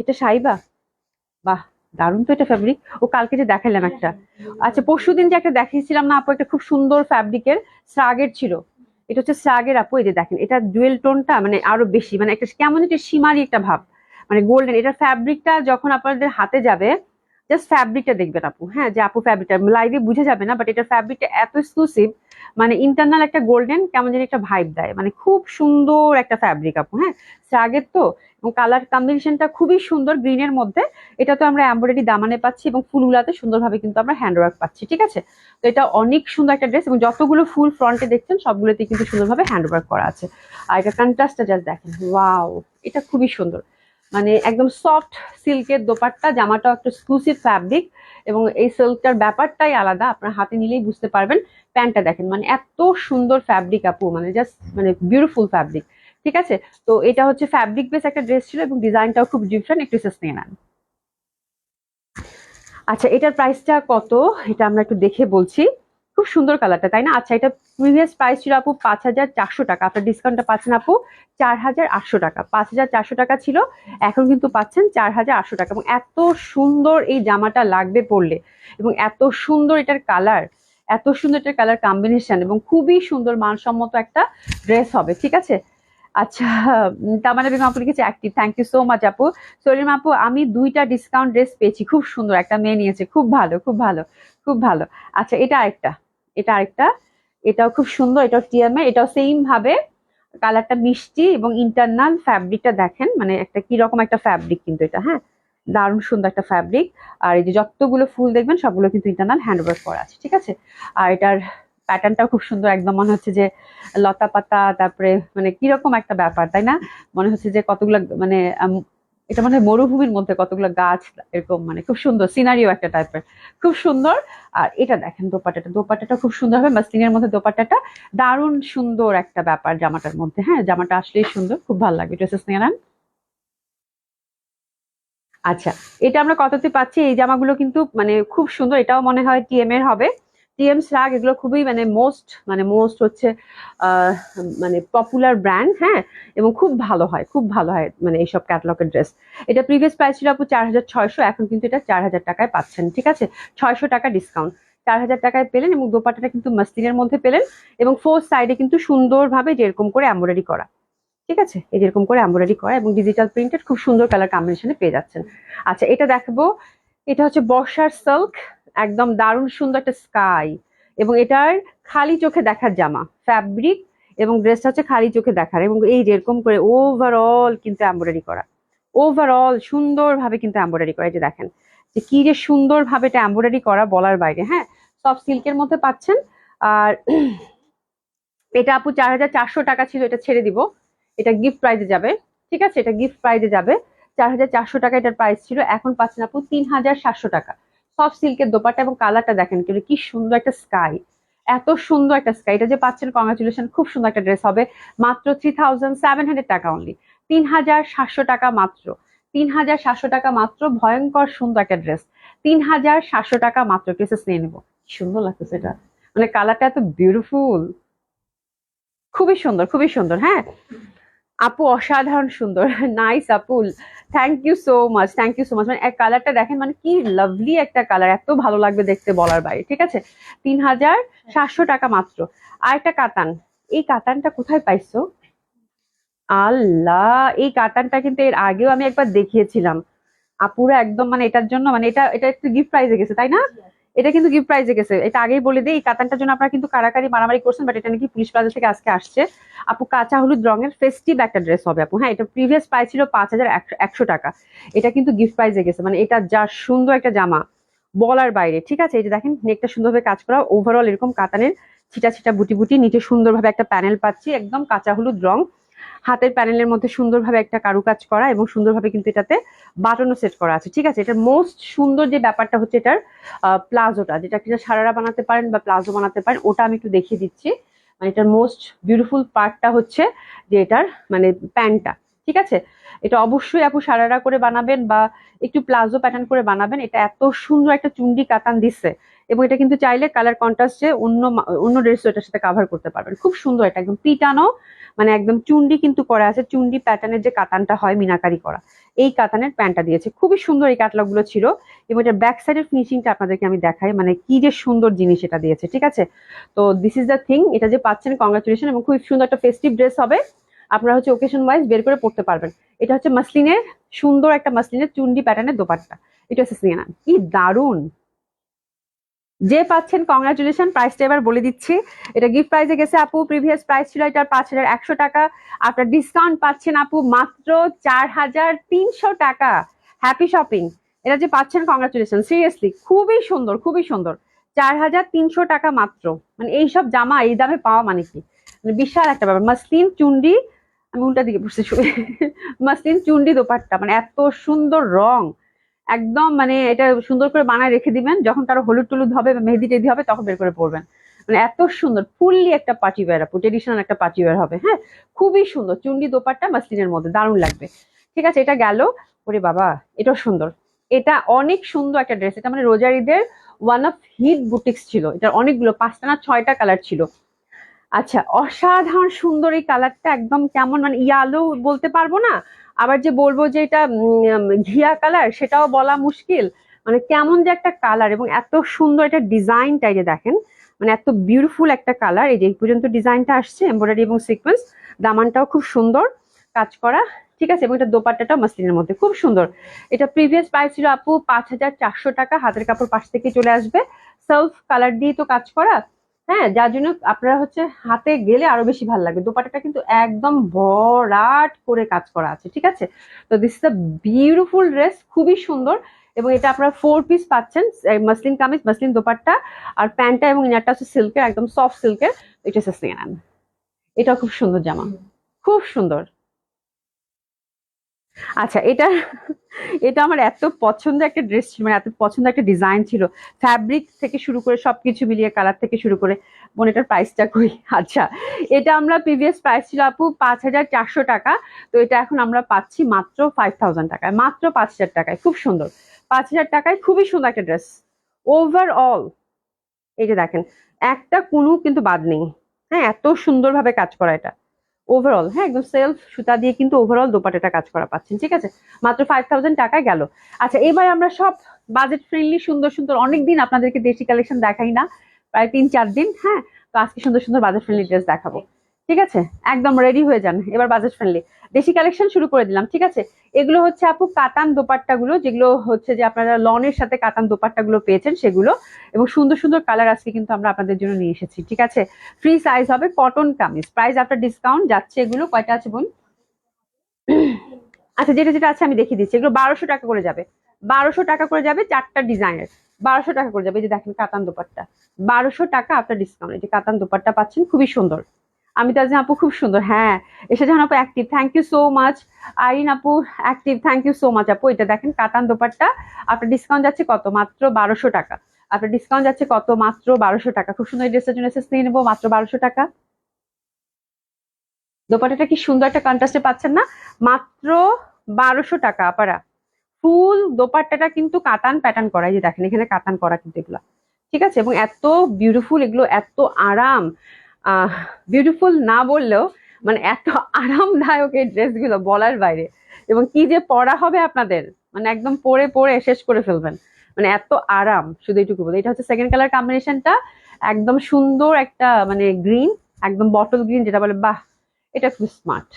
এটা সাইবা, বাহ দারুণ তো এটা ফ্যাব্রিক। ও কালকে যে দেখালাম একটা, আচ্ছা পরশুদিন যে একটা দেখিয়েছিলাম না আপু, একটা খুব সুন্দর ফ্যাব্রিকের স্রাগের ছিল, এটা হচ্ছে স্রাগের আপু। এই যে দেখেন, এটা ডুয়েল টোনটা মানে আরো বেশি, মানে একটা কেমন একটা সীমারি একটা ভাব, মানে গোল্ডেন। এটার ফ্যাব্রিকটা যখন আপনাদের হাতে যাবে, জাস্ট ফ্যাব্রিকটা দেখবেন আপু, হ্যাঁ যে আপু ফ্যাব্রিকটা লাইভে বুঝে যাবে না, বাট এটার ফ্যাব্রিকটা এত এক্সক্লুসিভ, মানে ইন্টারনাল একটা গোল্ডেন কেমন যেন একটা ভাইব দেয়, মানে খুব সুন্দর একটা ফ্যাব্রিক আপু। হ্যাঁ, স্রাগের তো, এবং কালার কম্বিনেশনটা খুবই সুন্দর গ্রিনের মধ্যে। এটা তো আমরা এমব্রয়ডারি দামানে পাচ্ছি, এবং ফুলগুলাতে সুন্দরভাবে কিন্তু আমরা হ্যান্ড ওয়ার্ক পাচ্ছি। ঠিক আছে, তো এটা অনেক সুন্দর একটা ড্রেস, এবং যতগুলো ফুল ফ্রন্টে দেখছেন সবগুলোতে কিন্তু সুন্দরভাবে হ্যান্ড ওয়ার্ক করা আছে। আর এটা কন্ট্রাস্টটা জাস্ট দেখেন, ওয়াও, এটা খুবই সুন্দর, মানে একদম সফট সিল্কের দোপাট্টা, জামাটাও একটা এক্সক্লুসিভ ফ্যাব্রিক, এবং এই সিল্কটার ব্যাপারটাই আলাদা, আপনার হাতে নিলেই বুঝতে পারবেন। প্যান্টটা দেখেন, মানে এত সুন্দর ফ্যাব্রিক আপু, মানে জাস্ট মানে বিউটিফুল ফ্যাব্রিক। ঠিক আছে, তো এটা হচ্ছে ফ্যাব্রিক বেস একটা ড্রেস ছিল, এবং ডিজাইনটাও খুব ডিফারেন্ট, একটু রিসার্চ নিয়ে নেন। আচ্ছা, এটার প্রাইসটা কত এটা আমরা একটু দেখে বলছি। খুব সুন্দর কালারটা, তাই না? আচ্ছা, এটা প্রিভিয়াস প্রাইস ছিল আপু 5,400 টাকা, আপনার ডিসকাউন্টটা পাচ্ছেন আপু 4,800 টাকা। 5,400 টাকা ছিল, এখন কিন্তু পাচ্ছেন 4,800 টাকা। এবং এত সুন্দর এই জামাটা লাগবে পরলে, এবং এত সুন্দর এটার কালার, এত সুন্দর এটার কালার কম্বিনেশন, এবং খুবই সুন্দর মানসম্মত একটা ড্রেস হবে। ঠিক আছে, আচ্ছা, তামান্না বেগম আপু লিখেছে active, thank you so much আপু। সলিম আপু, আমি 2টা ডিসকাউন্ট ড্রেস পেয়েছি, খুব সুন্দর, একটা মেয়ে নিয়েছে, খুব ভালো, খুব ভালো, খুব ভালো। আচ্ছা, এটা আরেকটা, এটা আরেকটা, এটাও খুব সুন্দর, এটাও টিএম এর, এটাও সেম ভাবে কালারটা মিষ্টি, এবং ইন্টারনাল ফ্যাব্রিকটা দেখেন, মানে একটা কি রকম একটা ফ্যাব্রিক কিন্তু এটা, হ্যাঁ দারুণ সুন্দর একটা ফ্যাব্রিক। আর এই যে যতগুলো ফুল দেখবেন সবগুলো কিন্তু ইন্টারনাল হ্যান্ডওয়ার্ক করা আছে। ঠিক আছে, আর এটার প্যাটার্নটাও খুব সুন্দর, একদম মনে হচ্ছে যে লতা পাতা, তারপরে মানে কিরকম একটা ব্যাপার, তাই না? মনে হচ্ছে যে কতগুলো মানে এটা মানে মরুভূমির মধ্যে কতগুলো গাছ, এরকম মানে খুব সুন্দর সিনারিও একটা টাইপের, খুব সুন্দর। আর এটা দেখেন দোপাট্টাটা, দোপাট্টাটা খুব সুন্দর হবে, মাসলিনের মধ্যে দোপাট্টাটা দারুণ সুন্দর একটা ব্যাপার জামাটার মধ্যে। হ্যাঁ, জামাটা আসলেই সুন্দর, খুব ভালো লাগবে, ড্রেসেস নিয়ে নেন। আচ্ছা, এটা আমরা কততে পাচ্ছি? এই জামাগুলো কিন্তু মানে খুব সুন্দর, এটাও মনে হয় টিএম এর হবে, টিএম শ্রাগ, এগুলো খুবই মানে মোস্ট হচ্ছে আহ মানে পপুলার ব্র্যান্ড। হ্যাঁ, এবং খুব ভালো হয়, খুব ভালো হয় মানে এইসব ক্যাটালগের ড্রেস। এটা প্রিভিয়াস প্রাইস ছিল আপু 4,600, এখন কিন্তু এটা 4,000 টাকায় পাচ্ছেন। ঠিক আছে, 600 টাকা ডিসকাউন্ট, 4,000 টাকায় পেলেন, এবং দোপাট্টাটা কিন্তু মাসলিনের মধ্যে পেলেন, এবং ফোর সাইডে কিন্তু সুন্দরভাবে যেরকম করে এমব্রয়ডারি করা। ঠিক আছে, এই যেরকম করে এমব্রয়ডারি করা, এবং ডিজিটাল প্রিন্টেড খুব সুন্দর কালার কম্বিনেশনে পেয়ে যাচ্ছেন। আচ্ছা, এটা দেখাবো, এটা হচ্ছে বর্ষার সিল্ক, একদম দারুণ সুন্দর একটা স্কাই, এবং এটার খালি চোখে দেখার জামা ফ্যাব্রিক, এবং ড্রেসটা হচ্ছে খালি চোখে দেখার, এবং এই যেরকম করে ওভারঅল কিন্তু এমব্রয়ডারি করা, ওভারঅল সুন্দরভাবে কিন্তু এমব্রয়ডারি করা। এই যে দেখেন যে কি যে সুন্দরভাবে এটা এমব্রয়ডারি করা, বলার বাইরে। হ্যাঁ, সব সিল্কের মধ্যে পাচ্ছেন। আর এটা আপু 4,400 টাকা ছিল, এটা ছেড়ে দিব, এটা গিফট প্রাইজে যাবে। ঠিক আছে, এটা গিফট প্রাইজে যাবে, 4,400 টাকা এটার প্রাইস ছিল, এখন পাচ্ছেন আপু 3,700 টাকা। সফট সিল্কের দোপাট্টা, এবং কালারটা দেখেন কি সুন্দর একটা স্কাই, এত সুন্দর একটা স্কাই, এটা যে পাচ্ছেন কংগ্রাচুলেশন, খুব সুন্দর একটা ড্রেস হবে, মাত্র 3,700 টাকা অনলি, 3,700 টাকা মাত্র, 3,700 টাকা মাত্র, ভয়ঙ্কর সুন্দর একটা ড্রেস, 3,700 টাকা মাত্র। ড্রেসেস নিয়ে নেবো, কি সুন্দর লাগতেছে এটা, মানে কালারটা এত বিউটিফুল, খুবই সুন্দর, খুবই সুন্দর। হ্যাঁ, আপু অসাধারণ সুন্দর, নাইস আপু, thank you so much, thank you so much. মানে এক কালারটা দেখেন, মানে কি লাভলি একটা কালার, এত ভালো লাগবে দেখতে বলার বাইরে। ঠিক আছে, 3700 টাকা মাত্র। আর একটা কাতান, এই কাতানটা কোথায় পাইছো? আল্লাহ, এই কাতানটা কিন্তু এর আগেও আমি একবার দেখিয়েছিলাম আপুরা, একদম মানে এটার জন্য, মানে এটা এটা একটু গিফট প্রাইজে গেছে তাই না? এটা কিন্তু গিফট প্রাইজে গেছে, এটা আগেই বলে দিই। এই কাতানটার জন্য আপনারা কিন্তু কারাকারি মারামারি করছেন, বাট এটা নাকি পুলিশ প্লাজা থেকে আজকে আসছে। আপু কাঁচা হলুদ রঙের ফেস্টিভ একটা ড্রেস হবে আপু। হ্যাঁ, এটা প্রিভিয়াস প্রাইস ছিল 5100 টাকা, এটা কিন্তু গিফট প্রাইজে গেছে। মানে এটা যা সুন্দর একটা জামা বলার বাইরে। ঠিক আছে, এই যে দেখেন নেকটা সুন্দরভাবে কাজ করা, ওভারঅল এরকম কাতানের ছিটা ছিটা বুটি বুটি, নিচে সুন্দরভাবে একটা প্যানেল পাচ্ছি, একদম কাঁচা হলুদ রং। হাতের প্যানেলের মধ্যে সুন্দরভাবে একটা কারুকাজ করা, এবং সুন্দরভাবে কিন্তু এটাতে বাটনও সেট করা আছে। ঠিক আছে, এটার মোস্ট সুন্দর যে ব্যাপারটা হচ্ছে এটার প্লাজোটা, যেটা কিনা সারারা বানাতে পারেন বা প্লাজো বানাতে পারেন, ওটা আমি একটু দেখিয়ে দিচ্ছি। মানে এটার মোস্ট বিউটিফুল পার্টটা হচ্ছে যে এটার মানে প্যান্টটা। ঠিক আছে, এটা অবশ্যই আপু সারারা করে বানাবেন বা একটু প্লাজো প্যাটার্ন করে বানাবেন। এটা এত সুন্দর একটা চুন্ডি কাতান দিচ্ছে, এবং এটা কিন্তু চাইলে কালার কন্ট্রাস্টে অন্য অন্য ড্রেস এটার সাথে কাভার করতে পারবেন। খুব সুন্দর, এটা একদম পিটানো, মানে একদম চুন্ডি কিন্তু করা আছে, চুন্ডি প্যাটার্নের যে কাতানটা হয় মিনাকারি করা, এই কাতানের প্যান্টটা দিয়েছে। খুবই সুন্দর এই ক্যাটালগ গুলো ছিল, এবং এটার ব্যাক সাইডের ফিনিশিংটা আপনাদেরকে আমি দেখাই, মানে কি যে সুন্দর জিনিস এটা দিয়েছে। ঠিক আছে, তো দিস ইজ দ্য থিং, এটা যে পাচ্ছেন কংগ্রাচুলেশন, এবং খুব সুন্দর একটা ফেস্টিভ ড্রেস হবে। আপনারা হচ্ছে ওকেশন ওয়াইজ বের করে পড়তে পারবেন। এটা হচ্ছে মাসলিনের, সুন্দর একটা মাসলিনের চুন্ডি প্যাটার্নের দোপাট্টা। এটা হচ্ছে সিয়ানা, কি দারুন! যে পাচ্ছেন কংগ্রাচুলেশন। প্রাইসটা এবার বলে দিচ্ছি, এটা গিফট প্রাইজে গেছে আপু, প্রিভিয়াস প্রাইস ছিল এটার 5100 টাকা। আপনার ডিসকাউন্ট পাচ্ছেন আপু মাত্র 4300 টাকা। হ্যাপি শপিং, এটা যে পাচ্ছেন কংগ্রাচুলেশন, সিরিয়াসলি খুবই সুন্দর, খুবই সুন্দর। 4300 টাকা মাত্র, মানে এইসব জামা এই দামে পাওয়া মানে কি, মানে বিশাল একটা ব্যাপার। মাসলিন চুন্ডি, আমি উল্টা দিকে বসে মাসলিন চুন্ডি দোপাট্টা, মানে এত সুন্দর রং, একদম মানে এটা সুন্দর করে বানায় রেখে দিবেন, যখন কারো হলুদ টলুদ হবে বা মেহেদি টেদি হবে তখন বের করে পড়বেন। মানে এত সুন্দর, ফুললি একটা পার্টি ওয়্যার আপু, ট্রেডিশনাল একটা পার্টি ওয়্যার হবে। হ্যাঁ, খুবই সুন্দর চুন্ডি দোপাট্টা মাসলিনের মধ্যে, দারুণ লাগবে। ঠিক আছে, এটা গেল। ওরে বাবা, এটাও সুন্দর, এটা অনেক সুন্দর একটা ড্রেস। এটা মানে রোজার ঈদের ওয়ান অফ হিট বুটিক্স ছিল, এটার অনেকগুলো 5টা না 6টা কালার ছিল। আচ্ছা, অসাধারণ সুন্দর এই কালারটা, একদম কেমন মানে ইয়ালো বলতে পারবো না, আবার যে বলবো যে এটা ঘিয়া কালার সেটাও বলা মুশকিল। মানে কেমন যে একটা কালার, এবং এত সুন্দর এটা ডিজাইনটা, এই যে দেখেন, মানে এত বিউটিফুল একটা কালার। এই যে এই পর্যন্ত ডিজাইনটা আসছে এমব্রয়ডারি এবং সিকোয়েন্স, দামানটাও খুব সুন্দর কাজ করা। ঠিক আছে, এবং এটা দোপাট্টাটাও মাসলিনের মধ্যে খুব সুন্দর। এটা প্রিভিয়াস প্রাইস ছিল আপু 5400 টাকা, হাতের কাপড় পাশ থেকে চলে আসবে, সেলফ কালার দিয়ে তো কাজ করা। হ্যাঁ, যার জন্য আপনারা হচ্ছে হাতে গেলে আরো বেশি ভালো লাগবে। দোপাট্টাটা কিন্তু একদম ভরাট করে কাজ করা আছে। ঠিক আছে, তো this is a beautiful dress, খুবই সুন্দর। এবং এটা আপনারা 4 পিস পাচ্ছেন, মাসলিন কামিজ, মাসলিন দোপাট্টা, আর প্যান্টটা এবং ইনারটা হচ্ছে সিল্কের, একদম সফট সিল্কের। এটা হচ্ছে সিয়ান, এটা খুব সুন্দর জামা, খুব সুন্দর। আচ্ছা, এটা এটা আমার এত পছন্দের একটা ড্রেস ছিল, মানে এত পছন্দের একটা ডিজাইন ছিল, ফ্যাব্রিক থেকে শুরু করে সবকিছু মিলিয়ে, কালার থেকে শুরু করে। বোন, এটার প্রাইসটা কই? আচ্ছা, এটা আমরা প্রিভিয়াস প্রাইস ছিল আপু 5400 টাকা, তো এটা এখন আমরা পাচ্ছি মাত্র 5000 টাকায়, মাত্র 5000 টাকায়, খুব সুন্দর। 5000 টাকায় খুবই সুন্দর একটা ড্রেস ওভারঅল। এই যে দেখেন, একটা কোনো কিন্তু বাদ নেই। হ্যাঁ, এত সুন্দরভাবে কাজ করা এটা ওভারঅল। হ্যাঁ, একদম সেলফ সুতা দিয়ে কিন্তু ওভারঅল দোপাট্টাটা কাজ করা পাচ্ছেন। ঠিক আছে, মাত্র 5000 টাকায় গেল। আচ্ছা, এবার আমরা সব বাজেট ফ্রেন্ডলি সুন্দর সুন্দর, অনেকদিন আপনাদেরকে দেশি কালেকশন দেখাই না, প্রায় 3-4 দিন। হ্যাঁ, তো আজকে সুন্দর সুন্দর বাজেট ফ্রেন্ডলি ড্রেস দেখাবো। ঠিক আছে, একদম রেডি হয়ে যান, এবার বাজেট ফ্রেন্ডলি দেশি কালেকশন শুরু করে দিলাম। ঠিক আছে, এগুলো হচ্ছে আপু কাতান দোপাট্টা গুলো, যেগুলো হচ্ছে যে আপনারা লনের সাথে কাতান দোপাট্টা গুলো পেয়েছেন সেগুলো, এবং সুন্দর সুন্দর কালার আজকে কিন্তু আমরা আপনাদের জন্য নিয়ে এসেছি। ঠিক আছে, ফ্রি সাইজ হবে, cotton kameez, price after discount যাচ্ছে। এগুলো কয়টা আছে বোন? আচ্ছা, যেটা যেটা আছে আমি দেখিয়ে দিচ্ছি। এগুলো 1200 টাকা করে যাবে, 1200 টাকা করে যাবে, 4টা ডিজাইনের 1200 টাকা করে যাবে। এই যে দেখেন কাতান দোপাট্টা, 1200 টাকা আপনার ডিসকাউন্ট। এই যে কাতান দোপাট্টা পাচ্ছেন, খুবই সুন্দর। আমি তাজ আপু খুব সুন্দর, হ্যাঁ। এসে যখন আপু active, thank you so much. আইন আপু active, thank you so much আপু। এটা দেখেন কাতান দোপাট্টা, আপনার ডিসকাউন্ট যাচ্ছে কত? মাত্র 1200 টাকা। আপনার ডিসকাউন্ট যাচ্ছে কত? মাত্র 1200 টাকা। খুব সুন্দর ড্রেসের জন্য এসে নিয়ে নেবো মাত্র 1200 টাকা। দোপাট্টাটা কি সুন্দর একটা কন্ট্রাস্টে পাচ্ছেন না? মাত্র 1200 টাকা আপারা। ফুল দোপাট্টাটা কিন্তু কাতান প্যাটার্ন করা, এই যে দেখেন এখানে কাতান করা কিন্তু এগুলো। ঠিক আছে, এবং এত বিউটিফুল এগুলো, এত আরাম। বিউটিফুল না বললেও মানে এত আরামদায়ক এই ড্রেসগুলো বলার বাইরে, এবং কি যে পরা হবে আপনাদের, মানে একদম পরে পরে শেষ করে ফেলবেন, মানে এত আরাম, শুধু এইটুকু বলে। এটা হচ্ছে সেকেন্ড কালার কম্বিনেশনটা, একদম সুন্দর একটা মানে গ্রিন, একদম বটল গ্রিন যেটা বলে, বাহ এটা খুব স্মার্ট।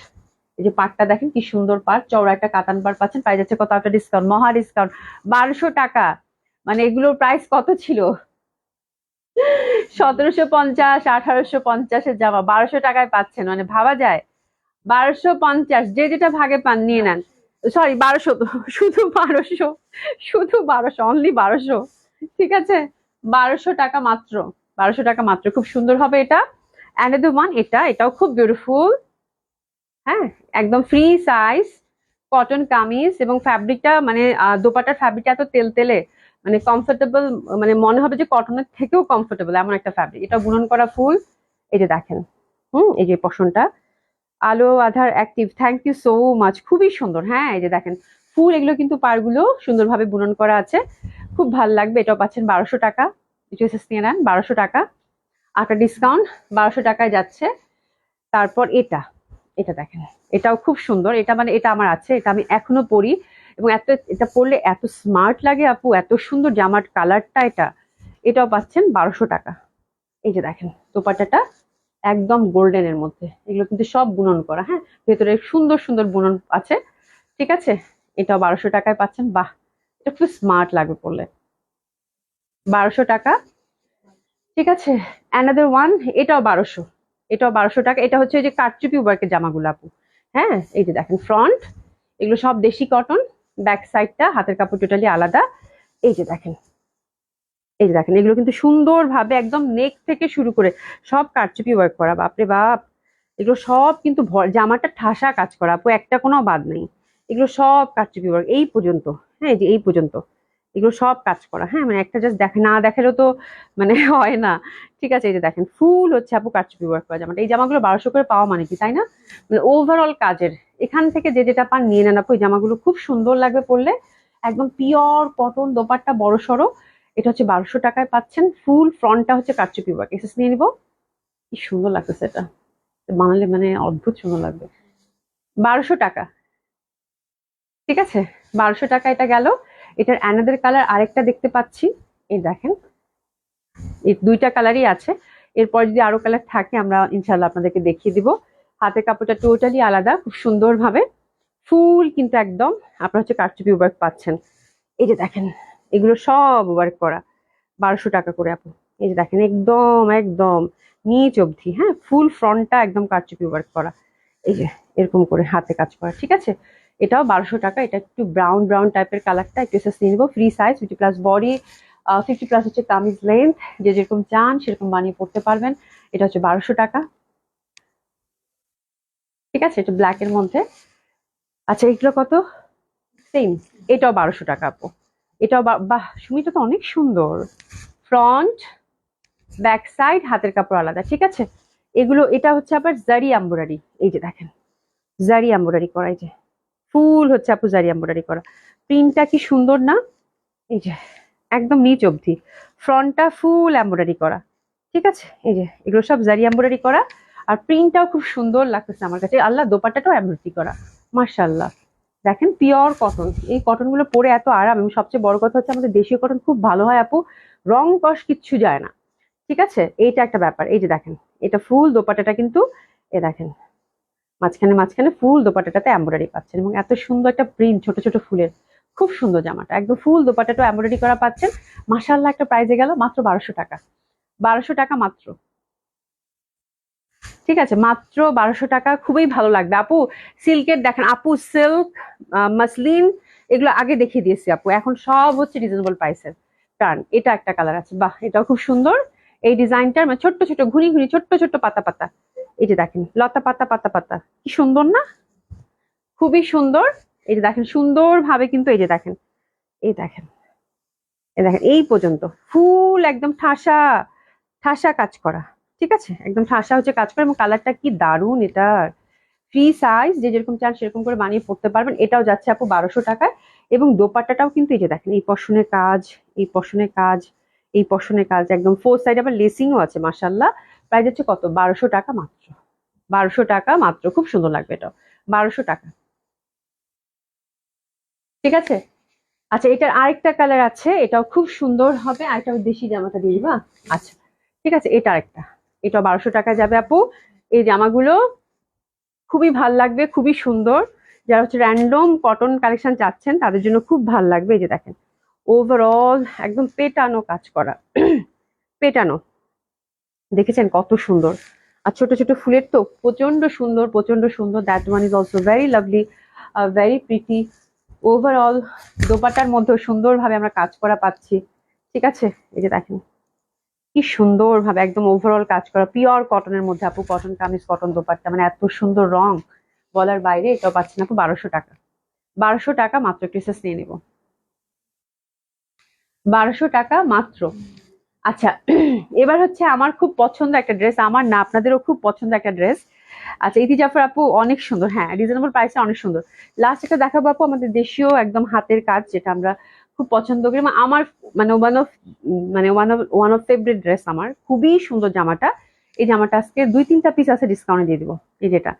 এই যে পাটটা দেখেন কি সুন্দর পাট, চওড়া একটা কাতান পাট পাচ্ছেন, প্রাইস আছে কত, একটা ডিসকাউন্ট, মহা ডিসকাউন্ট, 1200 টাকা। মানে এগুলোর প্রাইস কত ছিল, 1750, 1850-এর জামা 1200 টাকায় পাচ্ছেন, মানে ভাবা যায়। 1250, যে যেটা ভাগে পান নিয়ে নেন। সরি 1200, শুধু 1200, শুধু 1200, অনলি 1200, ঠিক আছে, 1200 টাকা মাত্র, 1200 টাকা মাত্র। খুব সুন্দর হবে এটা। অ্যানাদার ওয়ান, এটাও খুব বিউটিফুল, হ্যাঁ, একদম ফ্রি সাইজ কটন কামিজ, এবং ফ্যাব্রিকটা মানে দোপাটার ফ্যাব্রিকটা এত তেলতেলে, মানে কমফোর্টেবল, মানে মনে হবে যে কটনের থেকেও কমফোর্টেবল এমন একটা ফ্যাব্রিক। এটা বুনন করা ফুল, এই যে দেখেন, এই যে পশনটা, আলো আধার active, thank you so much, খুবই সুন্দর। হ্যাঁ, এই যে দেখেন ফুল, এগুলো কিন্তু পাড়গুলো সুন্দরভাবে বুনন করা আছে, খুব ভালো লাগবে। এটাও পাচ্ছেন 1200 টাকা, ড্রেসেস নিয়ে নেন 1200 টাকা, একটা ডিসকাউন্ট 1200 টাকায় যাচ্ছে। তারপর এটা, এটা দেখেন, এটাও খুব সুন্দর। এটা মানে এটা আমার আছে, এটা আমি এখনো পরি, এবং এটা পরলে এত স্মার্ট লাগে আপু, এত সুন্দর জামার কালারটা। এটাও পাচ্ছেন 1200 টাকা। এই যে দেখেন দোপাট্টাটা একদম গোল্ডেনের মধ্যে, এগুলো কিন্তু সব বুনন করা, হ্যাঁ, ভেতরে সুন্দর সুন্দর বুনন আছে, ঠিক আছে। এটাও 1200 টাকায় পাচ্ছেন, বাহ এটা খুব স্মার্ট লাগবে পরলে, 1200 টাকা, ঠিক আছে। অ্যানাদার ওয়ান, এটাও 1200, এটাও 1200 টাকা। এটা হচ্ছে এই যে কারচুপি ওয়ার্কের জামাগুলো আপু, হ্যাঁ, এই যে দেখেন ফ্রন্ট, এগুলো সব দেশি কটন, ব্যাক সাইডটা হাতের কাপড় টোটালি আলাদা। এই যে দেখেন, এই যে দেখেন, এগুলো কিন্তু সুন্দরভাবে একদম নেক থেকে শুরু করে সব কারচুপি ওয়ার্ক করা, বাপরে বাপ, এগুলো সব কিন্তু জামাটা ঠাসা কাজ করা আপু, একটা কোনো বাদ নেই, এগুলো সব কারচুপি ওয়ার্ক এই পর্যন্ত, হ্যাঁ, এই যে এই পর্যন্ত এগুলো সব কাজ করা, হ্যাঁ, মানে একটা জাস্ট না দেখালেও তো মানে হয় না, ঠিক আছে। এই যে দেখেন ফুল হচ্ছে আপু কারচুপি ওয়ার্ক করা জামাটা, এই জামাগুলো 1200 করে পাওয়া মানে কি, তাই না, মানে ওভারঅল কাজের, এখান থেকে যে যেটা পান নিয়ে নেন আপু, এই জামাগুলো খুব সুন্দর লাগবে পরলে, একদম পিওর কটন, দোপাট্টা বড় সড়ো। এটা হচ্ছে 1200 টাকায় পাচ্ছেন, ফুল ফ্রন্টটা হচ্ছে কারচুপি ওয়ার্ক, এসএস নিয়ে নিবো, কি সুন্দর লাগতেছে এটা, বানালে মানে অদ্ভুত সুন্দর লাগবে। 1200 টাকা, ঠিক আছে, 1200 টাকা এটা গেল। এটার অ্যানাদার কালার আরেকটা দেখতে পাচ্ছি, এই দেখেন, এই দুইটা কালারই আছে, এরপর যদি আরো কালার থাকে আমরা ইনশাল্লাহ আপনাদেরকে দেখিয়ে দিব। হাতের কাপড়টা টোটালি আলাদা, খুব সুন্দর ভাবে ফুল কিন্তু একদম আপনার হচ্ছে কারচুপি ওয়ার্ক পাচ্ছেন। এই যে দেখেন এগুলো সব ওয়ার্ক করা, 1200 টাকা করে আপু। এই যে দেখেন একদম একদম নিচ অবধি, হ্যাঁ, ফুল ফ্রন্টটা একদম কারচুপি ওয়ার্ক করা, এই যে এরকম করে হাতে কাজ করা, ঠিক আছে। এটাও 1200 টাকা। এটা একটু ব্রাউন ব্রাউন টাইপের কালারটা, একটু এসে নিয়ে নেবো, ফ্রি সাইজ, 50+ বডি, 50+ হচ্ছে কামিজ লেন্থ, যে যেরকম চান সেরকম বানিয়ে পড়তে পারবেন। এটা হচ্ছে 1200 টাকা, ঠিক আছে, এটা ব্ল্যাক এর মধ্যে। আচ্ছা এগুলো কত, সেম, এটাও 1200 টাকা আপু। এটাও বাহ, সুমিটা তো অনেক সুন্দর, ফ্রন্ট ব্যাক সাইড হাতের কাপড় আলাদা, ঠিক আছে। এগুলো, এটা হচ্ছে আবার জারি এমব্রয়ডারি, এই যে দেখেন জারি এমব্রয়ডারি করা, এই যে ফুল হচ্ছে আপু জারি এমব্রয়ডারি করা, প্রিন্টটা কি সুন্দর না, এই যে একদম নিচ অবধি ফ্রন্টটা ফুল এমব্রয়ডারি করা, ঠিক আছে। এই যে এগুলো সব জারি এমব্রয়ডারি করা, আর প্রিন্টটাও খুব সুন্দর লাগতেছে আমার কাছে, আল্লাহ দোপাট্টাটাও এমব্রয়ডারি করা, মাশাআল্লাহ। দেখেন পিওর কটন, এই কটন গুলো পরে এত আরাম, এবং সবচেয়ে বড় কথা হচ্ছে আমাদের দেশীয় কটন খুব ভালো হয় আপু, রং কস কিচ্ছু যায় না, ঠিক আছে। এইটা একটা ব্যাপার। এই যে দেখেন এটা ফুল দোপাট্টাটা কিন্তু, এ দেখেন মাঝখানে মাঝখানে ফুল দোপাট্টাটাতে এমব্রয়ডারি পাচ্ছেন, এবং এত সুন্দর একটা প্রিন্ট ছোট ছোট ফুলের, খুব সুন্দর জামাটা, একদম ফুল দোপাট্টাটা এমব্রয়ডারি করা পাচ্ছেন। মাশাআল্লাহ, একটা প্রাইজে গেল মাত্র 1200 টাকা, 1200 টাকা মাত্র, ঠিক আছে, মাত্র 1200 টাকা। খুবই ভালো লাগবে আপু। সিল্কের দেখেন আপু, সিল্ক, মাসলিন, এগুলো আগে দেখিয়ে দিয়েছি আপু, এখন সব হচ্ছে রিজনেবল প্রাইসের। টার্ন, এটা একটা কালার আছে, বাহ এটাও খুব সুন্দর, এই ডিজাইনটার মানে ছোট্ট ছোট ঘুরি ঘুরি ছোট্ট ছোট্ট পাতা পাতা, এই যে দেখেন লতা পাতা পাতা পাতা, কি সুন্দর না, খুবই সুন্দর। এই যে দেখেন সুন্দর ভাবে কিন্তু, এই যে দেখেন, এই দেখেন, এই দেখেন এই পর্যন্ত ফুল একদম ঠাসা ঠাসা কাজ করা, ঠিক আছে, একদম ঠাসা হচ্ছে কাজ করা, এবং কালারটা কি দারুন এটার, ফ্রি সাইজ, যে যেরকম চান সেরকম করে বানিয়ে পড়তে পারবেন। এটাও যাচ্ছে আপু 1200 টাকায়, এবং দোপাট্টাটাও কিন্তু এই যে দেখেন এই পশনের কাজ, এই পশনের কাজ, এই পশনের কাজ, একদম ফোর সাইড আবার লেসিংও আছে, মাশাআল্লাহ। প্রাইস হচ্ছে কত, 1200 টাকা মাত্র, 1200 টাকা মাত্র, খুব সুন্দর লাগবে এটা, 1200 টাকা। ঠিক আছে। আচ্ছা, এটার আরেকটা কালার আছে, এটাও খুব সুন্দর হবে। আরেকটা দেশি জামাটা দিয়ে দিবা। আচ্ছা, ঠিক আছে, এটা আরেকটা, এটা 1200 টাকা যাবে আপু। এই জামাগুলো খুবই ভাল লাগবে, খুবই সুন্দর। যারা হচ্ছে র্যান্ডম কটন কালেকশন চাচ্ছেন তাদের জন্য খুব ভাল লাগবে। এই যে দেখেন, ওভারঅল একদম পেটানো কাজ করা, পেটানো, দেখেছেন কত সুন্দর। আর ছোট ছোট ফুলের তো প্রচন্ড সুন্দর, প্রচন্ড সুন্দর। That one is also very lovely, very pretty. Overall দোপাট্টার মধ্যে সুন্দরভাবে আমরা কাজ করা পাচ্ছি। ঠিক আছে, এই যে দেখেন কি সুন্দর ভাবে একদম ওভারঅল কাজ করা, পিওর কটনের মধ্যে আপু, কটন কামিজ, কটন দোপাট্টা, মানে এত সুন্দর রং বলার বাইরে। এটাও পাচ্ছেন আপু 1200 টাকা, 1200 টাকা মাত্র। পিসেস নিয়ে নিব, 1200 টাকা মাত্র। আচ্ছা, এবার হচ্ছে আমার খুব পছন্দ একটা ড্রেস, আমার না আপনাদেরও খুব পছন্দ একটা ড্রেস। আচ্ছা, ইতি জাফর আপু অনেক সুন্দর, হ্যাঁ রিজনেবল প্রাইসে অনেক সুন্দর। লাস্ট একটা দেখাবো আপু, আমাদের দেশীয় একদম হাতের কাজ, যেটা আমরা খুব পছন্দ করি। মানে আমার মানে ওয়ান অফ ফেভারিট ড্রেস আমার, খুবই সুন্দর জামাটা। এই জামাটা আজকে 2-3টা পিস আছে, ডিসকাউন্টে দিয়ে দিবো। এই যেটা,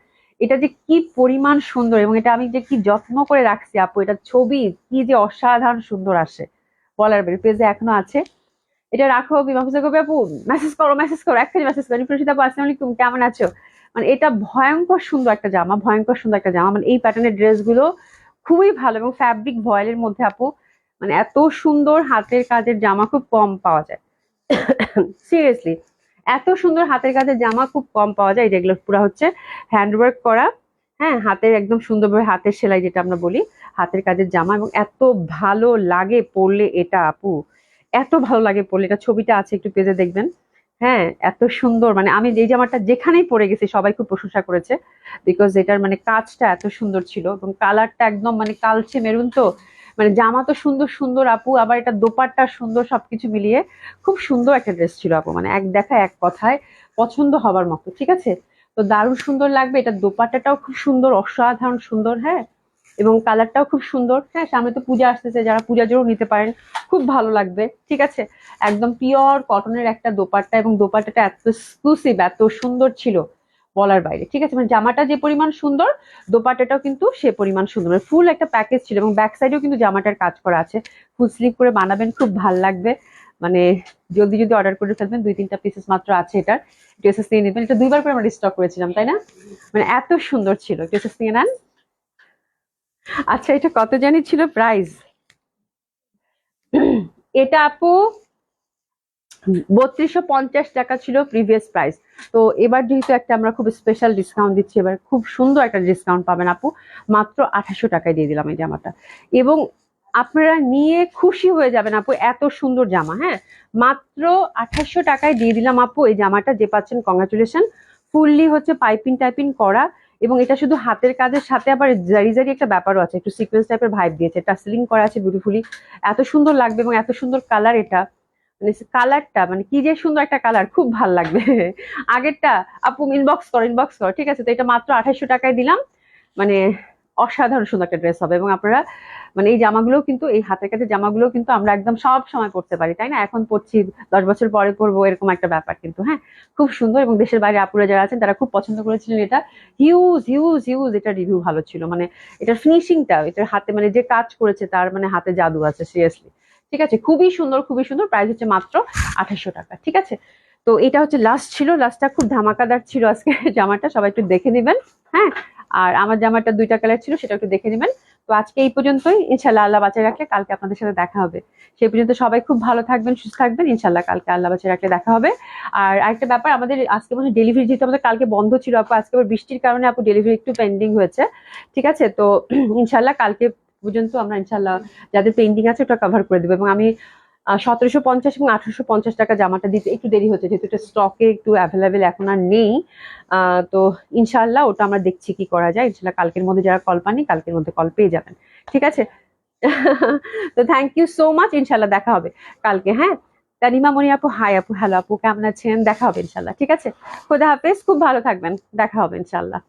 এটা যে কি পরিমাণ সুন্দর, এবং এটা আমি যে কি যত্ন করে রাখছি আপু, এটা ছবি কি যে অসাধারণ সুন্দর আসে বলার বের। পেজে এখনো আছে, এটা রাখো। বিমাফুজা কবি আপু মেসেজ করো, মেসেজ করো, এক্ষুনি মেসেজ করো। প্রসিদ্ধ আপু আসসালামু আলাইকুম, কেমন আছো? মানে এটা ভয়ঙ্কর সুন্দর একটা জামা, ভয়ঙ্কর সুন্দর একটা জামা। মানে এই প্যাটার্নের ড্রেস গুলো খুবই ভালো, এবং ফ্যাব্রিক ভয়েলের মধ্যে আপু, মানে এত সুন্দর হাতের কাজের জামা খুব কম পাওয়া যায়। সিরিয়াসলি, এত সুন্দর হাতের কাজের জামা খুব কম পাওয়া যায়। যেগুলো পুরো হচ্ছে হ্যান্ডওয়ার্ক করা, হ্যাঁ হাতের একদম সুন্দরভাবে হাতের সেলাই যেটা আমরা বলি, হাতের কাজের জামা। এবং এত ভালো লাগে পরলে এটা আপু, এত ভালো লাগে পরলে। এটা ছবিটা আছে, একটু পেজে দেখবেন। হ্যাঁ, এত সুন্দর, মানে আমি এই জামাটা যেখানেই পরে গেছি সবাই খুব প্রশংসা করেছে, বিকজ এটার মানে কাজটা এত সুন্দর ছিল, এবং কালারটা একদম মানে কালচে মেরুন তো, মানে জামা তো সুন্দর সুন্দর আপু, আবার এটা দোপাট্টা সুন্দর, সবকিছু মিলিয়ে খুব সুন্দর একটা ড্রেস ছিল আপু। মানে এক দেখায় এক কথায় পছন্দ হবার মতো। ঠিক আছে, তো দারুণ সুন্দর লাগবে। এটা দোপাট্টাটাও খুব সুন্দর, অসাধারণ সুন্দর। হ্যাঁ, এবং কালারটাও খুব সুন্দর। হ্যাঁ, সামনে তো পূজা আসতেছে, যারা পূজা জোরও নিতে পারেন, খুব ভালো লাগবে। ঠিক আছে, একদম পিওর কটনের একটা দোপাট্টা, এবং দোপাট্টাটা এত এক্সক্লুসিভ, এত সুন্দর ছিল বলার বাইরে। ঠিক আছে, মানে জামাটা যে পরিমাণ সুন্দর, দোপাট্টাটাও কিন্তু সে পরিমাণ সুন্দর। মানে ফুল একটা প্যাকেজ ছিল, এবং ব্যাক সাইডেও কিন্তু জামাটার কাজ করা আছে। ফুল স্লিভ করে বানাবেন, খুব ভাল লাগবে। মানে জলদি যদি অর্ডার করে ফেলবেন, 2-3টা পিসেস মাত্র আছে এটার। ড্রেসেস নিয়ে নেবেন, এটা 2বার করে আমরা রিস্টক করেছিলাম, তাই না? মানে এত সুন্দর ছিল, ড্রেসেস নিয়ে নেন। আচ্ছা, এটা কত জানি ছিল প্রাইস? এটা আপু 3250 টাকা ছিল প্রিভিয়াস প্রাইস। তো এবার যেহেতু একটা আমরা খুব স্পেশাল ডিসকাউন্ট দিচ্ছি, এবার খুব সুন্দর একটা ডিসকাউন্ট পাবেন আপু, মাত্র 2800 টাকায় দিয়ে দিলাম এই জামাটা। এবং আপনারা নিয়ে খুশি হয়ে যাবেন আপু, এত সুন্দর জামা। হ্যাঁ, মাত্র 2800 টাকায় দিয়ে দিলাম আপু এই জামাটা, যে পাচ্ছেন কংগ্রাচুলেশন। ফুললি হচ্ছে পাইপিং টাইপিং করা, এবং এটা শুধু হাতের কাজের সাথে আবার জারি জারি একটা ব্যাপারও আছে, একটু সিকোয়েন্স টাইপের ভাইব দিয়েছে, টাসেলিং করা আছে বিউটিফুলি। এত সুন্দর লাগবে, এবং এত সুন্দর কালার এটা, মানে কালারটা মানে কি যে সুন্দর একটা কালার, খুব ভাল লাগবে। আগেরটা আপু ইনবক্স করো, ইনবক্স করো। ঠিক আছে, তো এটা মাত্র 2800 টাকায় দিলাম। মানে অসাধারণ সুন্দর একটা ড্রেস হবে, এবং আপনারা মানে এই জামাগুলো কিন্তু, এই হাতের কাছে জামাগুলো কিন্তু আমরা একদম সব সময় পড়তে পারি, তাই না? এখন পড়ছি, 10 বছর পরে পরবো, এরকম একটা ব্যাপার কিন্তু। হ্যাঁ, খুব সুন্দর, এবং দেশের বাইরে আপুরা যারা আছেন তারা খুব পছন্দ করেছিলেন এটা। হিউজ হিউজ হিউজ এটা রিভিউ ভালো ছিল। মানে এটার ফিনিশিংটা, এটার হাতে মানে যে কাজ করেছে তার মানে হাতে জাদু আছে, সিরিয়াসলি। ঠিক আছে, খুবই সুন্দর, খুবই সুন্দর। প্রাইস হচ্ছে মাত্র 2800 টাকা। ঠিক আছে, তো এটা হচ্ছে লাস্ট ছিল, লাস্টটা খুব ধামাকাদার ছিল আজকে জামাটা, সবাই একটু দেখে নেবেন। হ্যাঁ, আর আমার জামাটা 2টা কালার ছিল, সেটা একটু দেখে নেবেন। তো আজকে এই পর্যন্তই, ইনশাল্লাহ আল্লাহ বাঁচিয়ে রাখলে কালকে আপনাদের সাথে দেখা হবে। সেই পর্যন্ত সবাই খুব ভালো থাকবেন, সুস্থ থাকবেন। ইনশাল্লাহ কালকে আল্লাহ বাঁচিয়ে রাখলে দেখা হবে। আর আরেকটা ব্যাপার, আমাদের আজকে মনে ডেলিভারি, যেহেতু আমাদের কালকে বন্ধ ছিল আপু, আজকে আবার বৃষ্টির কারণে আপু ডেলিভারি একটু পেন্ডিং হয়েছে। ঠিক আছে, তো ইনশাল্লাহ কালকে পর্যন্ত আমরা ইনশাল্লাহ যাদের পেন্ডিং আছে ওটা কভার করে দেবো। এবং আমি 1750 এবং 1850 টাকা জামাটা দিতে একটু দেরি হচ্ছে, যেহেতু এটা স্টকে একটু অ্যাভেলেবেল এখন আর নেই। তো ইনশাল্লাহ ওটা আমরা দেখছি কি করা যায়। ইনশাল্লাহ কালকের মধ্যে যারা কল পাননি, কালকের মধ্যে কল পেয়ে যাবেন। ঠিক আছে, তো থ্যাংক ইউ সো মাচ। ইনশাল্লাহ দেখা হবে কালকে। হ্যাঁ, তানিমা মনি আপু, হাই আপু, হ্যালো আপু, কেমন আছেন? দেখা হবে ইনশাল্লাহ। ঠিক আছে, খোদা হাফেজ, খুব ভালো থাকবেন, দেখা হবে ইনশাল্লাহ।